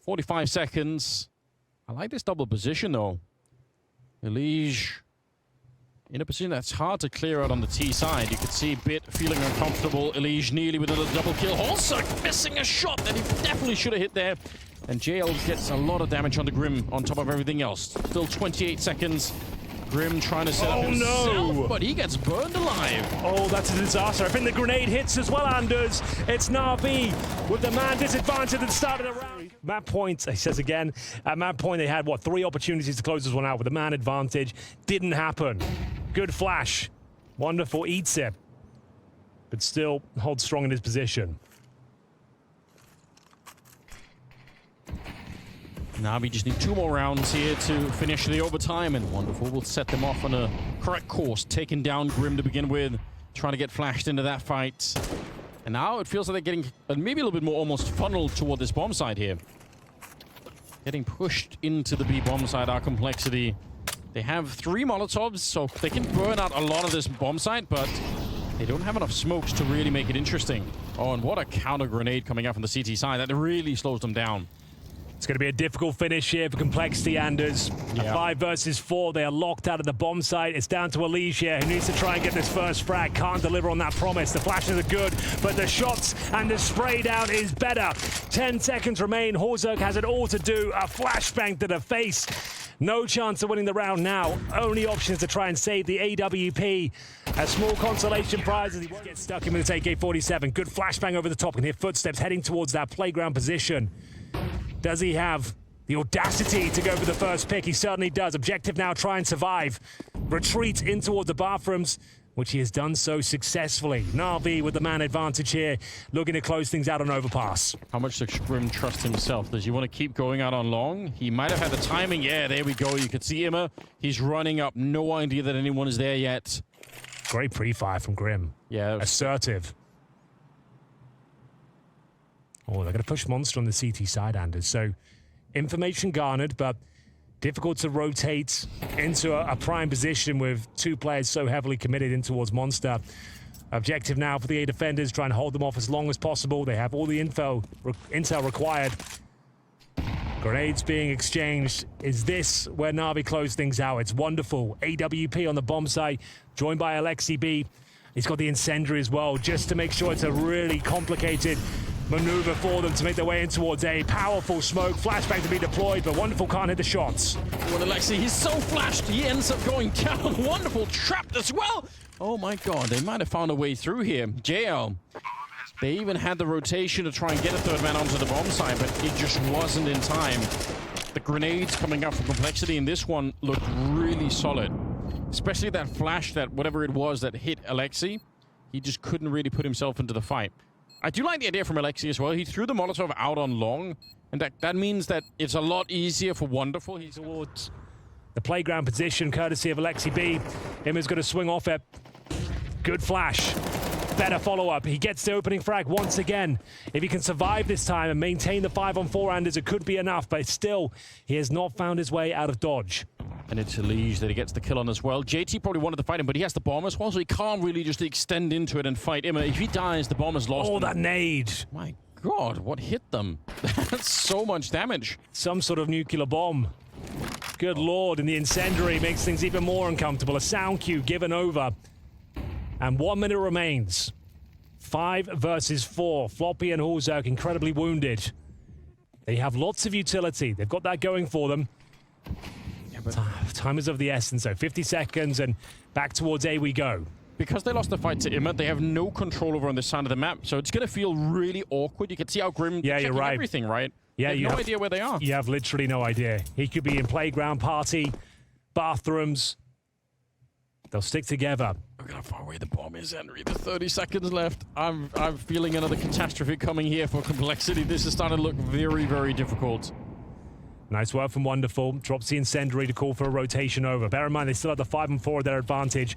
45 seconds. I like this double position, though. Elige in a position that's hard to clear out on the T side. You could see Bit feeling uncomfortable. Elige nearly with a double kill. Holzerk missing a shot that he definitely should have hit there. And JL gets a lot of damage on the Grim on top of everything else. Still 28 seconds. Grim trying to set up himself, but he gets burned alive. Oh, that's a disaster. I think the grenade hits as well, Anders. It's Navi with the man disadvantage at the start of the round. Map point, he says again, at map point they had, what, 3 opportunities to close this one out with the man advantage. Didn't happen. Good flash. Wonderful eats it, but still holds strong in his position. Navi just need 2 more rounds here to finish the overtime, and Wonderful will set them off on a correct course, taking down Grim to begin with, trying to get flashed into that fight. And now it feels like they're getting maybe a little bit more almost funneled toward this bomb side here. Getting pushed into the B bomb side, our Complexity. They have 3 Molotovs, so they can burn out a lot of this bomb site, but they don't have enough smokes to really make it interesting. Oh, and what a counter grenade coming out from the CT side. That really slows them down. It's going to be a difficult finish here for Complexity, Anders. Yeah. 5 versus 4. They are locked out of the bomb site. It's down to Elige here, who needs to try and get this first frag. Can't deliver on that promise. The flashes are good, but the shots and the spray down is better. 10 seconds remain. Holzerk has it all to do. A flashbang to the face. No chance of winning the round now. Only option is to try and save the AWP. A small consolation prize as he gets stuck in with his AK-47. Good flashbang over the top. You can hear footsteps heading towards that playground position. Does he have the audacity to go for the first pick? He certainly does. Objective now, try and survive. Retreat in towards the bathrooms, which he has done so successfully. Navi with the man advantage here, looking to close things out on overpass. How much does Grim trust himself? Does he want to keep going out on long? He might have had the timing. Yeah, there we go. You could see Imma. He's running up. No idea that anyone is there yet. Great pre-fire from Grim. Yeah. Assertive. Oh, they're going to push Monster on the CT side, Anders. So, information garnered, but difficult to rotate into a prime position with 2 players so heavily committed in towards Monster. Objective now for the A defenders, try and hold them off as long as possible. They have all the intel required. Grenades being exchanged. Is this where Navi close things out? It's wonderful. AWP on the bomb site, joined by Alexi B. He's got the incendiary as well, just to make sure it's a really complicated maneuver for them to make their way in towards A. Powerful smoke, flashbang to be deployed, but Wonderful can't hit the shots. Well, Alexi, he's so flashed, he ends up going down. Wonderful trapped as well. Oh my god, they might have found a way through here. JL, they even had the rotation to try and get a third man onto the bomb side, but it just wasn't in time. The grenades coming out from Complexity in this one looked really solid. Especially that flash, that whatever it was that hit Alexi, he just couldn't really put himself into the fight. I do like the idea from Alexi as well. He threw the Molotov out on long, and that means that it's a lot easier for Wonderful. He's towards the playground position, courtesy of Alexi B. Imma's going to swing off it. Good flash. Better follow-up. He gets the opening frag once again. If he can survive this time and maintain the 5-on-4-handers, it could be enough, but still, he has not found his way out of dodge. And it's Elige that he gets the kill on as well. JT probably wanted to fight him, but he has the bomb as well, so he can't really just extend into it and fight Imma. If he dies, the bomb is lost. Oh, that nade. My god, what hit them? That's so much damage. Some sort of nuclear bomb. Good lord, and the incendiary makes things even more uncomfortable. A sound cue given over. And 1 minute remains. 5 versus 4. Floppy and Hulzerk incredibly wounded. They have lots of utility. They've got that going for them. Time is of the essence, so 50 seconds and back towards A we go. Because they lost the fight to Imma, they have no control over on this side of the map, so it's going to feel really awkward. You can see how Grim you're right. Everything, right? Yeah, you have no idea where they are. You have literally no idea. He could be in playground, party, bathrooms. They'll stick together. Look at how far away the bomb is, Henry. There's 30 seconds left. I'm feeling another catastrophe coming here for Complexity. This is starting to look very, very difficult. Nice work from Wonderful. Drops the incendiary to call for a rotation over. Bear in mind, they still have the 5-on-4 at their advantage.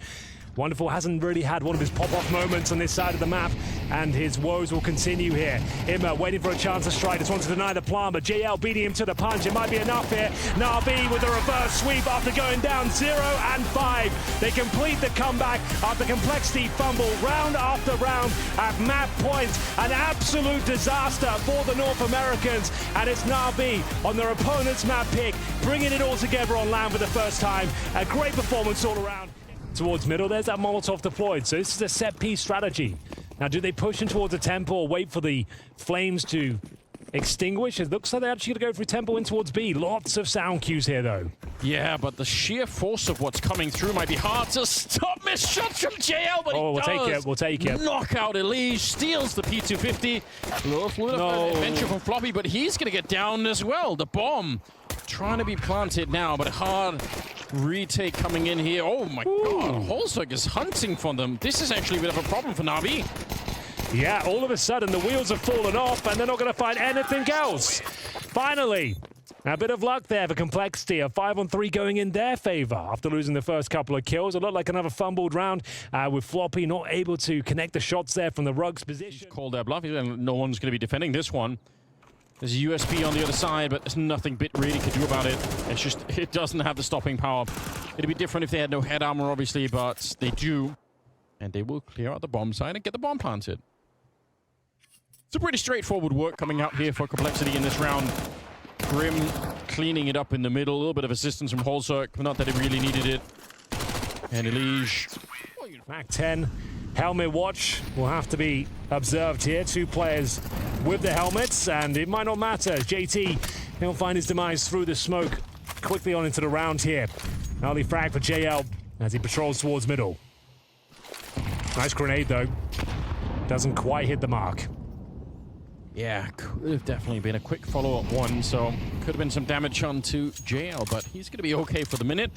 Wonderful hasn't really had one of his pop-off moments on this side of the map, and his woes will continue here. Imma waiting for a chance to strike. Just wants to deny the plan, but JL beating him to the punch. It might be enough here. NaVi with a reverse sweep after going down 0 and 5. They complete the comeback after Complexity fumble round after round at map point. An absolute disaster for the North Americans, and it's NaVi on their opponent's map pick, bringing it all together on land for the first time. A great performance all around. Towards middle, there's that Molotov deployed, so this is a set-piece strategy. Now, do they push in towards the temple or wait for the flames to extinguish? It looks like they're actually going to go through temple in towards B. Lots of sound cues here, though. Yeah, but the sheer force of what's coming through might be hard to stop. Missed shots from JL, but we'll take it. We'll take it. Knockout Elige, steals the P250. Little fluid adventure from Floppy, but he's going to get down as well. The bomb trying to be planted now, but hard retake coming in here. Oh my god, Hulzerk is hunting for them. This is actually a bit of a problem for Navi. Yeah, all of a sudden the wheels have fallen off and they're not going to find anything else. Finally, a bit of luck there for Complexity. A 5-on-3 going in their favor after losing the first couple of kills. It looked like another fumbled round with Floppy not able to connect the shots there from the Rugs position. Called their bluff, and no one's going to be defending this one. There's a USP on the other side, but there's nothing Bit really could do about it. It's just, it doesn't have the stopping power. It'd be different if they had no head armor, obviously, but they do. And they will clear out the bomb side and get the bomb planted. It's a pretty straightforward work coming out here for Complexity in this round. Grim cleaning it up in the middle. A little bit of assistance from Hulzerk, but not that he really needed it. And Elige. Mac 10. Helmet watch will have to be observed here. 2 players with the helmets, and it might not matter. JT, he'll find his demise through the smoke quickly on into the round here. Early frag for JL as he patrols towards middle. Nice grenade, though. Doesn't quite hit the mark. Yeah, could have definitely been a quick follow-up one, so could have been some damage onto JL, but he's going to be okay for the minute.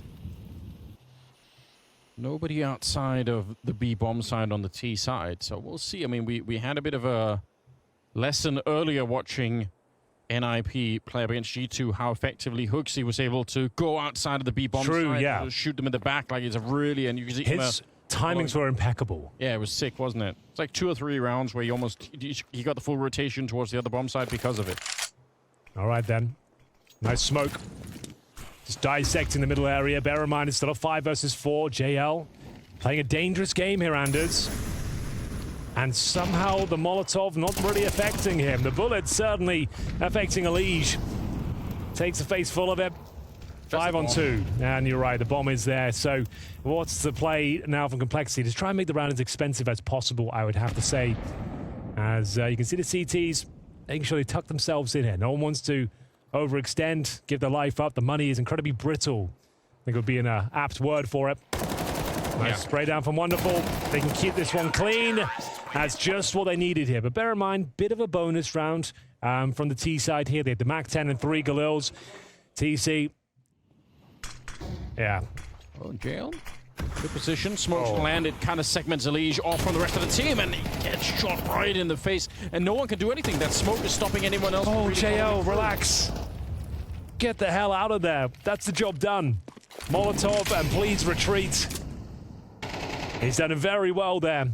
Nobody outside of the B bomb side on the T side, so we'll see. I mean, we had a bit of a lesson earlier watching NIP play against G2, how effectively Hooksy was able to go outside of the B bomb side and shoot them in the back like it's a really, and you can see his timings were impeccable. Yeah, it was sick, wasn't it? It's like 2 or 3 rounds where he got the full rotation towards the other bomb side because of it. All right then, nice smoke. Just dissecting the middle area. Bear in mind, it's still a 5 versus 4. JL playing a dangerous game here, Anders. And somehow the Molotov not really affecting him. The bullet certainly affecting Elige. takes a face full of it. 5 on 2, and you're right, the bomb is there. So what's the play now from Complexity? To try and make the round as expensive as possible, I would have to say. As you can see the CTs making sure they tuck themselves in here. No one wants to overextend, give their life up. The money is incredibly brittle. I think it would be an apt word for it. Nice spray down from Wonderful. They can keep this one clean. That's just what they needed here. But bear in mind, bit of a bonus round from the T side here. They had the Mac 10 and 3 Galils. TC. Yeah. Oh, jail. Good position. Smoke landed, kind of segments Elige off from the rest of the team, and he gets shot right in the face. And no one can do anything. That smoke is stopping anyone else. Oh, JL, relax. Get the hell out of there. That's the job done. Molotov, and please retreat. He's done very well there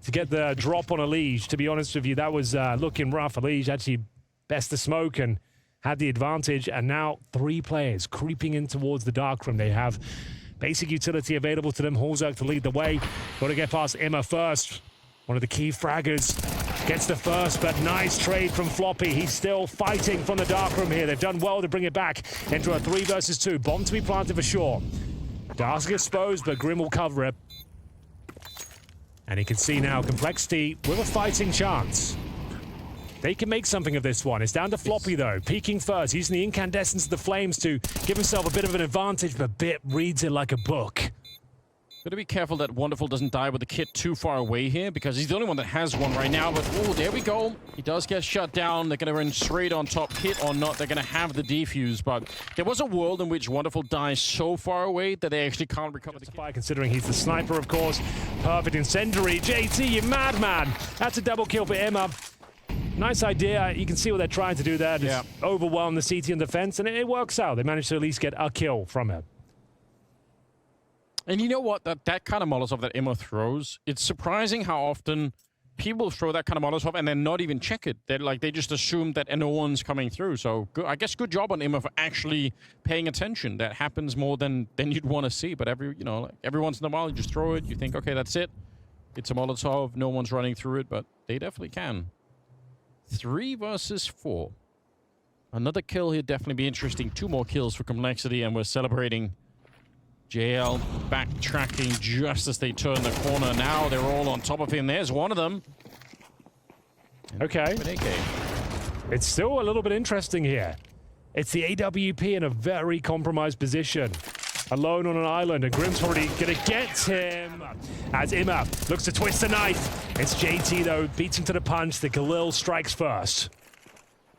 to get the drop on Elige. To be honest with you, that was looking rough. Elige actually best the smoke and had the advantage, and now 3 players creeping in towards the darkroom. They have basic utility available to them. Horzerk to lead the way. Got to get past Imma first. One of the key fraggers gets the first, but nice trade from Floppy. He's still fighting from the darkroom here. They've done well to bring it back into a 3 versus 2. Bomb to be planted for sure. Dark's exposed, but Grim will cover it. And you can see now Complexity with a fighting chance. They can make something of this one. It's down to Floppy, though. Peeking first, using the incandescence of the flames to give himself a bit of an advantage, but Bit reads it like a book. Gotta be careful that Wonderful doesn't die with the kit too far away here, because he's the only one that has one right now. But, oh, there we go. He does get shut down. They're gonna run straight on top. Hit or not, they're gonna have the defuse. But there was a world in which Wonderful dies so far away that they actually can't recover the kit. Considering he's the sniper, of course. Perfect incendiary. JT, you madman. That's a double kill for Imma. Nice idea. You can see what they're trying to do there. Just overwhelm the CT in defense, and it works out. They managed to at least get a kill from him. And you know what? That kind of Molotov that Imma throws, it's surprising how often people throw that kind of Molotov and then not even check it. They just assume that no one's coming through. So I guess good job on Imma for actually paying attention. That happens more than you'd want to see. But every once in a while, you just throw it. You think, okay, that's it. It's a Molotov. No one's running through it, but they definitely can. 3 versus 4. Another kill here definitely be interesting. 2 more kills for Complexity, and we're celebrating. JL backtracking just as they turn the corner. Now they're all on top of him. There's one of them. Okay. It's still a little bit interesting here. It's the AWP in a very compromised position. Alone on an island, and Grim's already gonna get him. As Imma looks to twist the knife. It's JT, though, beats him to the punch. The Galil strikes first.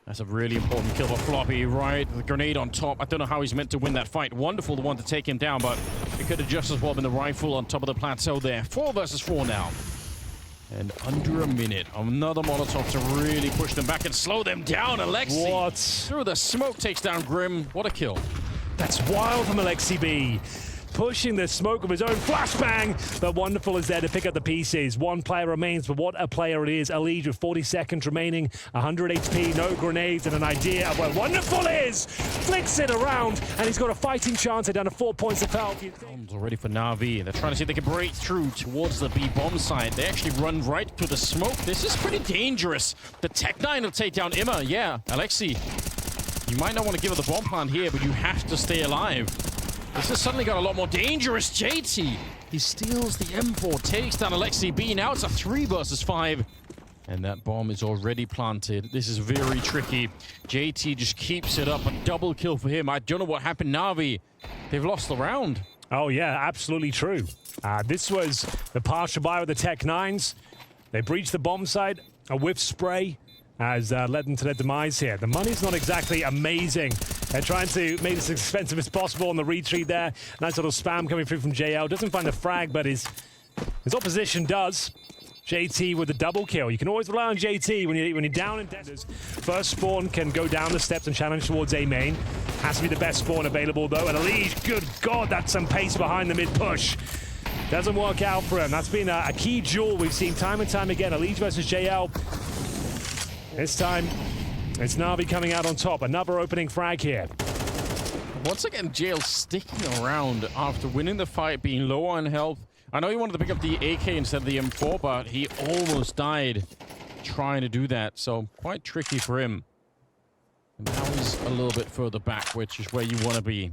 That's a really important kill for Floppy, right? The grenade on top. I don't know how he's meant to win that fight. Wonderful, the one to take him down, but it could have just as well been the rifle on top of the plateau there. 4 versus 4 now. And under a minute, another Molotov to really push them back and slow them down. Alexi, what? Through the smoke, takes down Grim. What a kill. That's wild from Alexi B. Pushing the smoke of his own flashbang, but Wonderful is there to pick up the pieces. 1 player remains, but what a player it is. Elige with 40 seconds remaining, 100 HP, no grenades, and an idea of where Wonderful is. Flicks it around, and he's got a fighting chance. They're down to 4 points of health. Bombs already for NaVi. They're trying to see if they can break through towards the B bomb site. They actually run right through the smoke. This is pretty dangerous. The Tech9 will take down Imma. Yeah, Alexi, you might not want to give her the bomb plant here, but you have to stay alive. This has suddenly got a lot more dangerous. JT, he steals the M4, takes down Alexi B. Now it's a 3 versus 5. And that bomb is already planted. This is very tricky. JT just keeps it up. A double kill for him. I don't know what happened. NaVi, they've lost the round. Oh, yeah, absolutely true. This was the partial buy with the Tech9s. They breached the bomb site. A whiff spray has led them to their demise here. The money's not exactly amazing. They're trying to make this as expensive as possible on the retreat there. Nice little spam coming through from JL. Doesn't find the frag, but his opposition does. JT with the double kill. You can always rely on JT when you're down in desert. First spawn can go down the steps and challenge towards A main. Has to be the best spawn available, though. And Elige, good God, that's some pace behind the mid-push. Doesn't work out for him. That's been a key duel we've seen time and time again. Elige versus JL. This time, it's NaVi coming out on top. Another opening frag here. Once again, JL sticking around after winning the fight, being low on health. I know he wanted to pick up the AK instead of the M4, but he almost died trying to do that. So quite tricky for him. And now he's a little bit further back, which is where you want to be.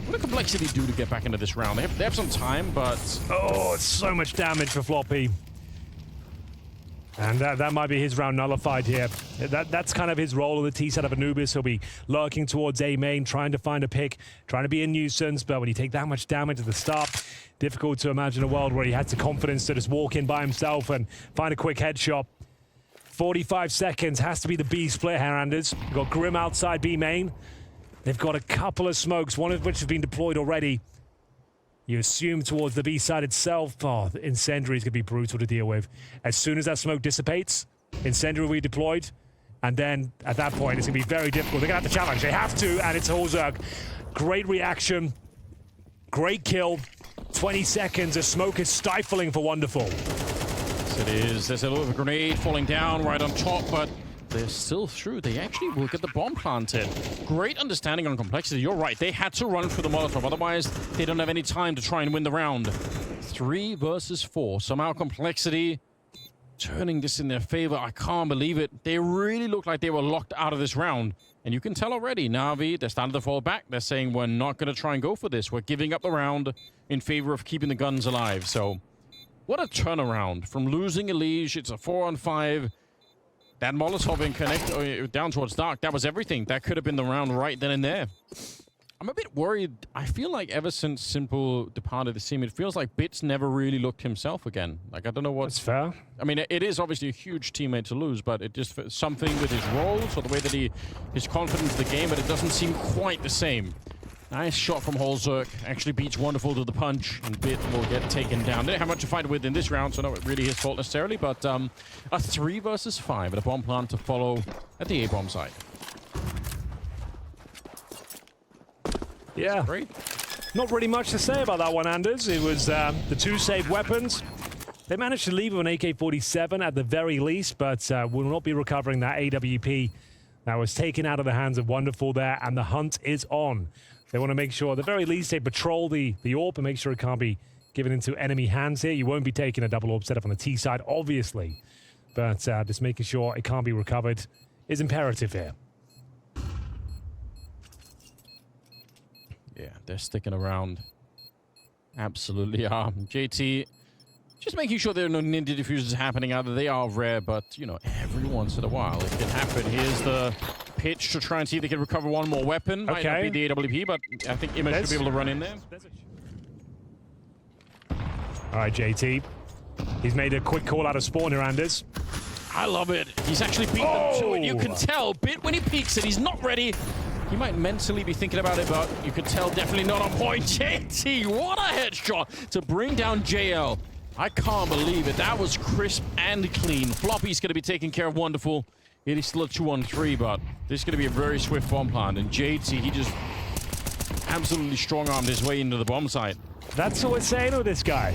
What does Complexity do to get back into this round? They have some time, but... Oh, it's so much damage for Floppy. And that might be his round nullified here. That's kind of his role on the T side of Anubis. He'll be lurking towards A main, trying to find a pick, trying to be a nuisance. But when you take that much damage at the start, difficult to imagine a world where he has the confidence to just walk in by himself and find a quick headshot. 45 seconds has to be the B split here, Anders. You've got Grim outside B main. They've got a couple of smokes, one of which has been deployed already. You assume towards the B side itself. Oh, the Incendiary is going to be brutal to deal with. As soon as that smoke dissipates, Incendiary will be deployed. And then at that point, it's going to be very difficult. They're going to have to challenge. They have to, and it's Holzerg. Great reaction. Great kill. 20 seconds. The smoke is stifling for Wonderful. Yes, it is. There's a little grenade falling down right on top, but they're still through. They actually will get the bomb planted. Great understanding on Complexity. You're right. They had to run for the Molotov. Otherwise, they don't have any time to try and win the round. 3 versus 4. Somehow Complexity turning this in their favor. I can't believe it. They really look like they were locked out of this round. And you can tell already, NaVi, they're starting to fall back. They're saying, we're not going to try and go for this. We're giving up the round in favor of keeping the guns alive. So, what a turnaround. From losing Elige, it's a 4-on-5. That Molotov in connect down towards Dark, that was everything. That could have been the round right then and there. I'm a bit worried. I feel like ever since Simple departed the scene, it feels like bits never really looked himself again. Like, I don't know what's... That's fair. I mean, it is obviously a huge teammate to lose, but it just something with his roles or the way that his confidence in the game, but it doesn't seem quite the same. Nice shot from Holzerg. Actually beats Wonderful to the punch, and Bit will get taken down. They didn't have much to fight with in this round, so not really his fault necessarily, but a 3 versus 5 and a bomb plant to follow at the A-bomb side. Yeah. Great. Not really much to say about that one, Anders. It was the 2 saved weapons. They managed to leave with an AK-47 at the very least, but will not be recovering that AWP that was taken out of the hands of Wonderful there, and the hunt is on. They want to make sure, at the very least, they patrol the AWP and make sure it can't be given into enemy hands here. You won't be taking a double AWP setup on the T side, obviously, but just making sure it can't be recovered is imperative here. Yeah, they're sticking around. Absolutely are. JT, just making sure there are no ninja diffusers happening. Either they are rare, but, you know, every once in a while it can happen. Here's the pitch to try and see if they can recover one more weapon. Might not be the AWP, but I think Image should be able to run in there. All right, JT. He's made a quick call out of spawn here, Anders. I love it. He's actually beaten them to it. You can tell. Bit when he peeks it, he's not ready. He might mentally be thinking about it, but you could tell definitely not on point. JT, what a headshot to bring down JL. I can't believe it. That was crisp and clean. Floppy's going to be taking care of Wonderful. It is still a 2-on-3, but this is going to be a very swift bomb plant. And JT, he just absolutely strong-armed his way into the bomb site. That's what we're saying with this guy.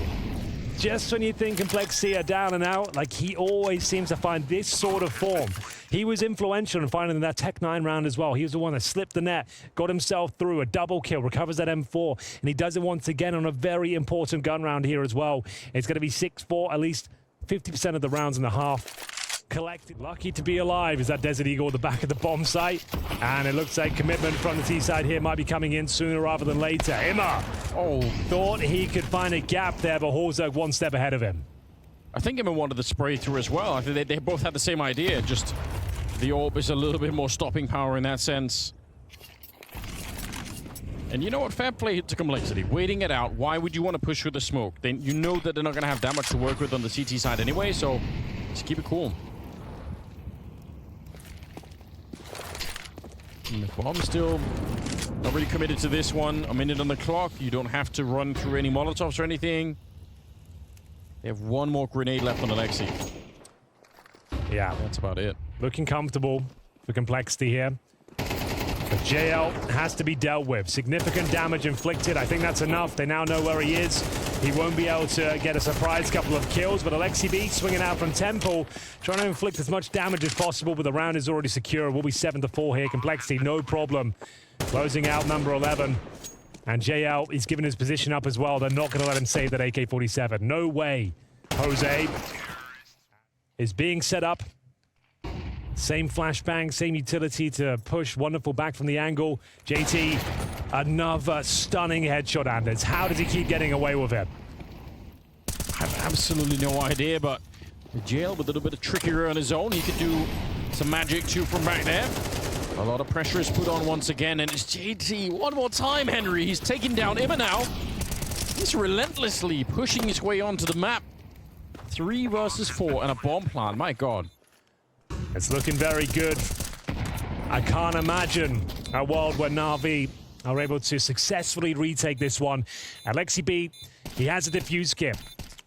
Just when you think Complexity are down and out, like, he always seems to find this sort of form. He was influential in finding that Tech 9 round as well. He was the one that slipped the net, got himself through a double kill, recovers that M4, and he does it once again on a very important gun round here as well. It's going to be 6-4, at least 50% of the rounds in the half. Collected. Lucky to be alive is that Desert Eagle at the back of the bomb site. And it looks like commitment from the T side here might be coming in sooner rather than later. Imma thought he could find a gap there, but Holzerg one step ahead of him. I think Imma wanted the spray through as well. I think they both had the same idea. Just the AWP is a little bit more stopping power in that sense. And you know what? Fair play to Complexity. Waiting it out. Why would you want to push with the smoke? Then you know that they're not going to have that much to work with on the CT side anyway, so just keep it cool. And the bomb still not really committed to this one. A minute on the clock. You don't have to run through any Molotovs or anything. They have one more grenade left on Alexi. Yeah. That's about it. Looking comfortable for Complexity here. But JL has to be dealt with. Significant damage inflicted. I think that's enough. They now know where he is. He won't be able to get a surprise couple of kills, but Alexi B swinging out from Temple, trying to inflict as much damage as possible, but the round is already secure. We'll be 7-4 here. Complexity, no problem. Closing out number 11. And JL is giving his position up as well. They're not going to let him save that AK-47. No way. Jose is being set up. Same flashbang, same utility to push Wonderful back from the angle. JT, another stunning headshot, Anders. How does he keep getting away with it? I have absolutely no idea, but the jail with a little bit of trickery on his own. He could do some magic too from back there. A lot of pressure is put on once again, and it's JT one more time, Henry. He's taking down Imma now. He's relentlessly pushing his way onto the map. 3 versus 4 and a bomb plant, my God. It's looking very good. I can't imagine a world where Na'Vi are able to successfully retake this one. Alexi B, he has a defuse kit.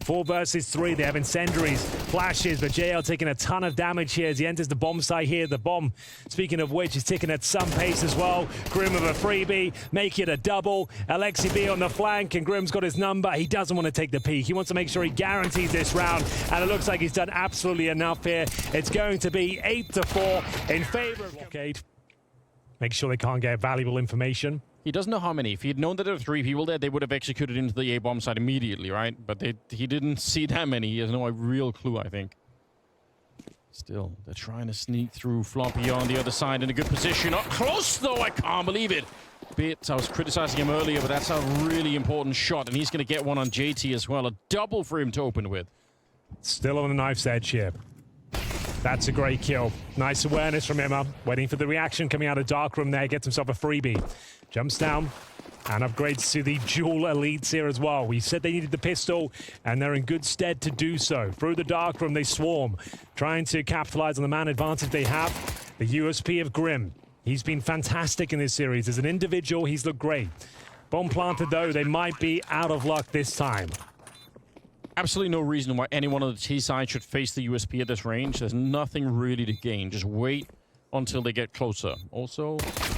4 versus 3, they have incendiaries, flashes, but JL taking a ton of damage here as he enters the bomb site here. The bomb, speaking of which, is ticking at some pace as well. Grim with a freebie, make it a double. Alexi B on the flank, and Grim's got his number. He doesn't want to take the peak. He wants to make sure he guarantees this round, and it looks like he's done absolutely enough here. It's going to be 8-4 in favor of Blockade. Make sure they can't get valuable information. He doesn't know how many. If he had known that there were 3 people there, they would have executed into the A-bomb site immediately, right? But he didn't see that many. He has no real clue, I think. Still, they're trying to sneak through. Floppy on the other side in a good position. Up close, though. I can't believe it. Bits, I was criticizing him earlier, but that's a really important shot, and he's going to get one on JT as well. A double for him to open with. Still on the knife's edge here. That's a great kill. Nice awareness from Imma. Waiting for the reaction coming out of Darkroom there. Gets himself a freebie. Jumps down and upgrades to the dual elites here as well. We said they needed the pistol, and they're in good stead to do so. Through the Darkroom, they swarm, trying to capitalize on the man advantage they have. The USP of Grim. He's been fantastic in this series. As an individual, he's looked great. Bomb planted, though. They might be out of luck this time. Absolutely no reason why anyone on the T side should face the USP at this range. There's nothing really to gain. Just wait until they get closer. Also,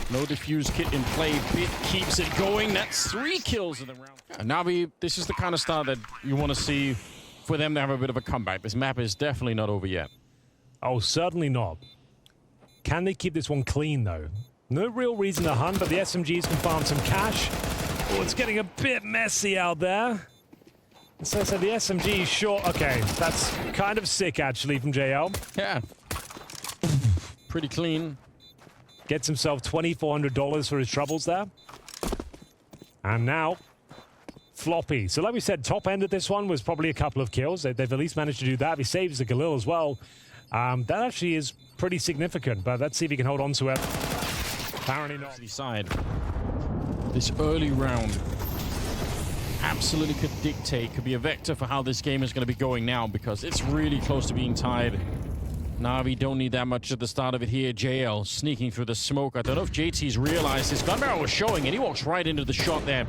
no defuse kit in play. Bit keeps it going. That's 3 kills in the round. Navi, this is the kind of start that you want to see for them to have a bit of a comeback. This map is definitely not over yet. Oh, certainly not. Can they keep this one clean, though? No real reason to hunt, but the SMGs can farm some cash. Oh, it's getting a bit messy out there. So the SMG is short. Okay, that's kind of sick, actually, from JL. Yeah. Pretty clean. Gets himself $2,400 for his troubles there. And now, Floppy. So like we said, top end of this one was probably a couple of kills. They've at least managed to do that. He saves the Galil as well. That actually is pretty significant, but let's see if he can hold on to it. Apparently not. Side. This early round absolutely could dictate, could be a vector for how this game is going to be going now, because it's really close to being tied. Na'Vi don't need that much at the start of it here. JL sneaking through the smoke. I don't know if JT's realized his gun barrel was showing, and he walks right into the shot there.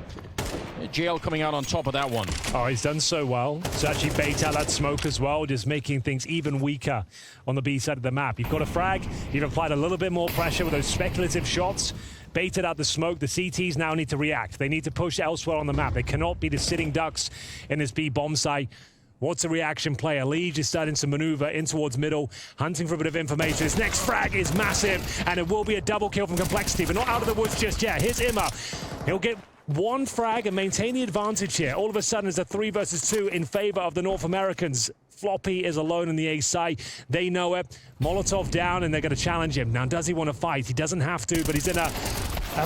JL coming out on top of that one. Oh, he's done so well to actually bait out that smoke as well, just making things even weaker on the B side of the map. You've got a frag, you've applied a little bit more pressure with those speculative shots, baited out the smoke. The CTs now need to react. They need to push elsewhere on the map. They cannot be the sitting ducks in this B bomb site. What's the reaction play? Elige is starting to maneuver in towards middle, hunting for a bit of information. This next frag is massive, and it will be a double kill from Complexity, but not out of the woods just yet. Here's Imma. He'll get 1 frag and maintain the advantage here. All of a sudden, it's a 3 versus 2 in favor of the North Americans. Floppy is alone in the A site. They know it. Molotov down, and they're going to challenge him. Now, does he want to fight? He doesn't have to, but he's in a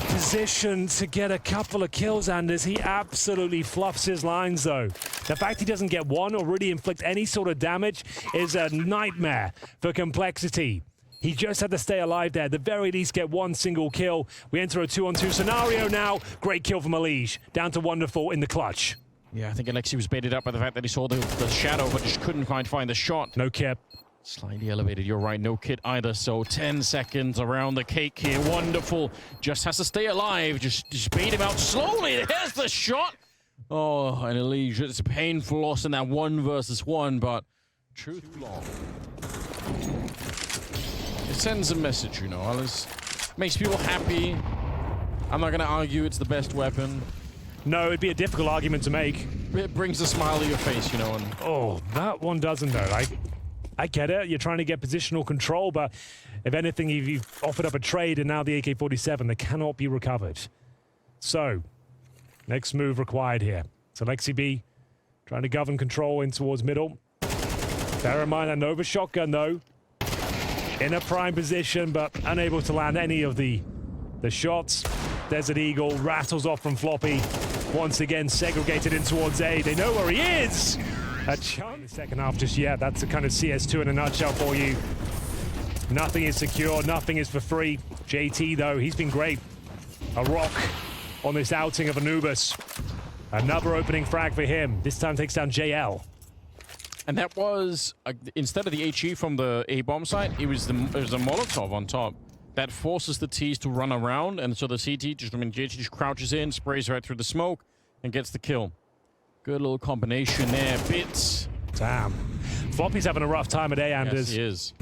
position to get a couple of kills, Anders. He absolutely fluffs his lines, though. The fact he doesn't get one or really inflict any sort of damage is a nightmare for Complexity. He just had to stay alive there. At the very least, get 1 single kill. We enter a 2-on-2 scenario now. Great kill from Elige. Down to Wonderful in the clutch. Yeah, I think Alexi was baited up by the fact that he saw the shadow, but just couldn't quite find the shot. No kit. Slightly elevated, you're right. No kit either, so 10 seconds around the cake here. Wonderful. Just has to stay alive. Just bait him out slowly. There's the shot. Oh, and Elige, it's a painful loss in that 1 versus 1, but truth long. It sends a message, you know. Makes people happy. I'm not going to argue it's the best weapon. No, it'd be a difficult argument to make. It brings a smile to your face, you know. And oh, that one doesn't, though. I get it. You're trying to get positional control, but if anything, you've offered up a trade, and now the AK-47, that cannot be recovered. So, next move required here. So Lexi B trying to govern control in towards middle. Bear in mind that Nova shotgun, though. in a prime position, but unable to land any of the shots. Desert Eagle rattles off from Floppy. Once again, segregated in towards A. They know where he is. A chunk in the second half just yet. That's the kind of CS2 in a nutshell for you. Nothing is secure. Nothing is for free. JT, though, he's been great. A rock on this outing of Anubis. Another opening frag for him. This time takes down JL. And that was, instead of the HE from the A bomb site, it was a Molotov on top. That forces the T's to run around, and so the CT just, JT just crouches in, sprays right through the smoke, and gets the kill. Good little combination there. bits. Damn. Floppy's having a rough time at A, Anders. Yes, he is.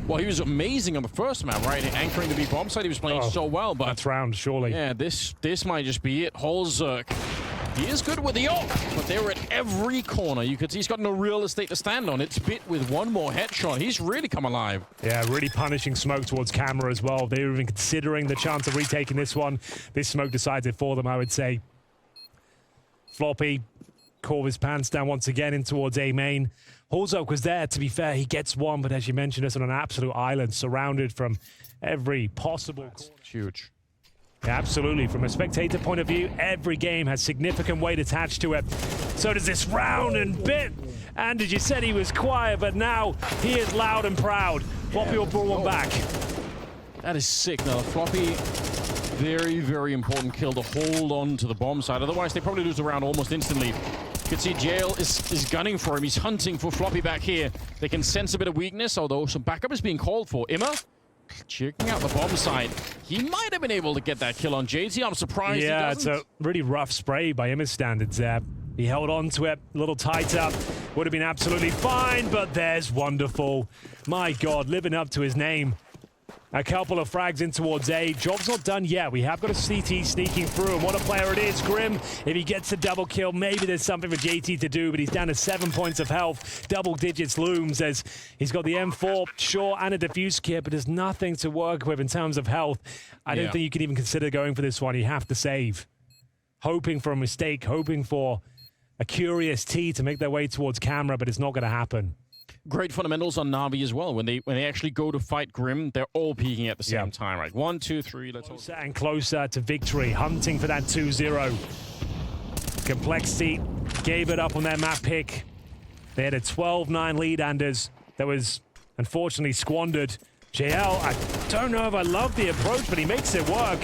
Well, he was amazing on the first map, right? Anchoring the B bomb site, he was playing so well, but that's round, surely. Yeah, this might just be it. Holzerk. He is good with the ult, but they were at every corner. You could see he's got no real estate to stand on. It's bit with one more headshot. He's really come alive. Yeah, really punishing smoke towards camera as well. They were even considering the chance of retaking this one. This smoke decides it for them, I would say. Floppy, call his pants down once again in towards A main. Holzerk was there, to be fair. He gets one, but as you mentioned, it's on an absolute island, surrounded from every possible... It's huge. Yeah, absolutely. From a spectator point of view, every game has significant weight attached to it. So does this round and bit. And as you said, he was quiet, but now he is loud and proud. Floppy will bring one back. That is sick. Now, Floppy, very, very important kill to hold on to the bomb side. Otherwise, they probably lose the round almost instantly. You can see Jail is gunning for him. He's hunting for Floppy back here. They can sense a bit of weakness, although some backup is being called for. Immer checking out the bomb side. He might have been able to get that kill on JT. I'm surprised he doesn't. It's a really rough spray by Immer's standards there. He held on to it, a little tighter. Would have been absolutely fine, but there's wonderful. My God, living up to his name. A couple of frags in towards A. Job's not done yet. We have got a CT sneaking through, and what a player it is. Grim, if he gets a double kill, maybe there's something for JT to do, but he's down to 7 points of health. Double digits looms as he's got the M4, sure, and a diffuse kit, but there's nothing to work with in terms of health. I don't think you can even consider going for this one. You have to save. Hoping for a mistake, hoping for a curious T to make their way towards camera, but it's not going to happen. Great fundamentals on Navi as well. When they actually go to fight Grim, they're all peeking at the same time, right? 1, 2, 3, let's closer and closer to victory, hunting for that 2-0. Complexity gave it up on their map pick. They had a 12-9 lead, Anders, that was unfortunately squandered. JL, I don't know if I love the approach, but he makes it work.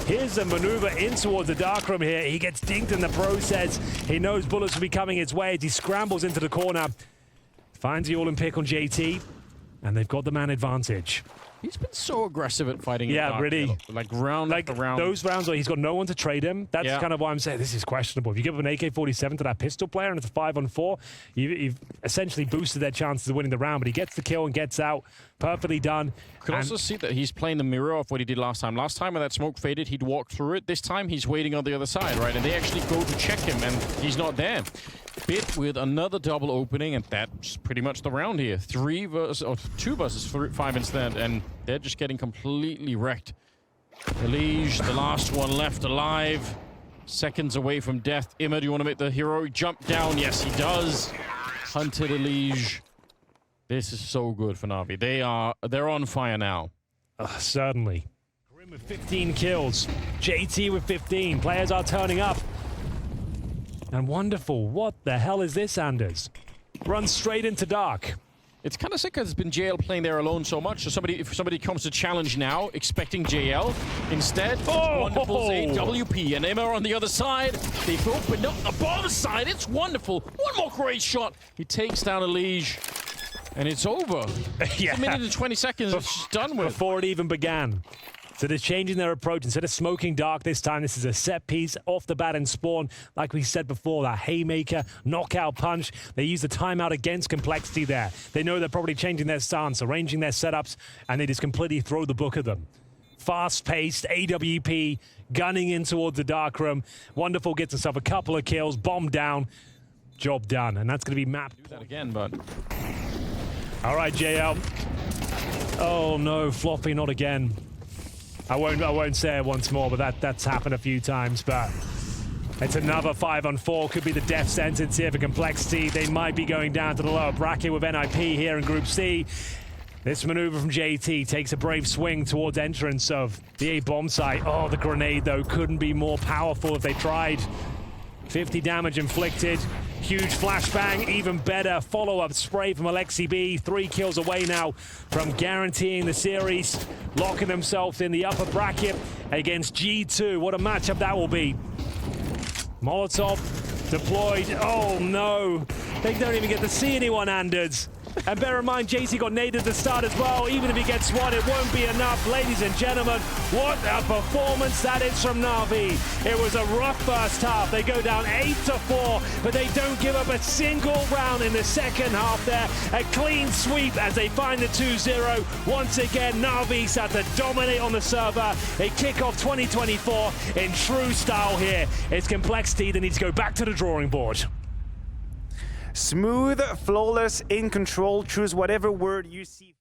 Here's a maneuver in towards the dark room here. He gets dinked in the process. He knows bullets will be coming his way as he scrambles into the corner. Finds the all-in pick on JT, and they've got the man advantage. He's been so aggressive at fighting. Yeah, really. Like round after round. Those rounds where he's got no one to trade him, that's kind of why I'm saying this is questionable. If you give him an AK-47 to that pistol player and it's a 5-on-4, you've essentially boosted their chances of winning the round, but he gets the kill and gets out. Perfectly done. You could also see that he's playing the mirror of what he did last time. Last time when that smoke faded, he'd walk through it. This time he's waiting on the other side, right? And they actually go to check him, and he's not there. Bit with another double opening, and that's pretty much the round here. 2 versus 5 instead, and they're just getting completely wrecked. Elige, the last one left alive. Seconds away from death. Immer, do you want to make the heroic jump down? Yes, he does. Hunted Elige. This is so good for Navi. They're on fire now. Certainly. Grim with 15 kills. JT with 15. Players are turning up. And wonderful. What the hell is this, Anders? Runs straight into dark. It's kind of sick because it's been JL playing there alone so much. So if somebody comes to challenge now, expecting JL, instead, wonderful AWP. And Emma on the other side. They've opened up the bomb side. It's wonderful. One more great shot. He takes down Elige. And it's over. Yeah. A minute and 20 seconds, it's done with. Before it even began. So they're changing their approach. Instead of smoking dark this time, this is a set piece off the bat and spawn. Like we said before, that haymaker, knockout punch. They use the timeout against Complexity there. They know they're probably changing their stance, arranging their setups, and they just completely throw the book at them. Fast-paced, AWP, gunning in towards the dark room. Wonderful gets himself a couple of kills, bomb down, job done. And that's going to be mapped. Do that again, but... All right, JL. Oh no, Floppy, not again. I won't say it once more, but that's happened a few times. But it's another 5-on-4. Could be the death sentence here for Complexity. They might be going down to the lower bracket with NIP here in Group C. This maneuver from JT takes a brave swing towards entrance of the A bomb site. Oh, the grenade, though, couldn't be more powerful if they tried. 50 damage inflicted. Huge flashbang, even better follow-up spray from Alexi B. 3 kills away now from guaranteeing the series, locking themselves in the upper bracket against G2. What a matchup that will be. Molotov deployed. Oh no, they don't even get to see anyone, Anders. And bear in mind, JT got naded at the start as well. Even if he gets one, it won't be enough. Ladies and gentlemen, what a performance that is from Navi. It was a rough first half. They go down 8-4, but they don't give up a single round in the second half there. A clean sweep as they find the 2-0. Once again, Navi start to dominate on the server. They kick off 2024 in true style here. It's complexity. They need to go back to the drawing board. Smooth, flawless, in control. Choose whatever word you see.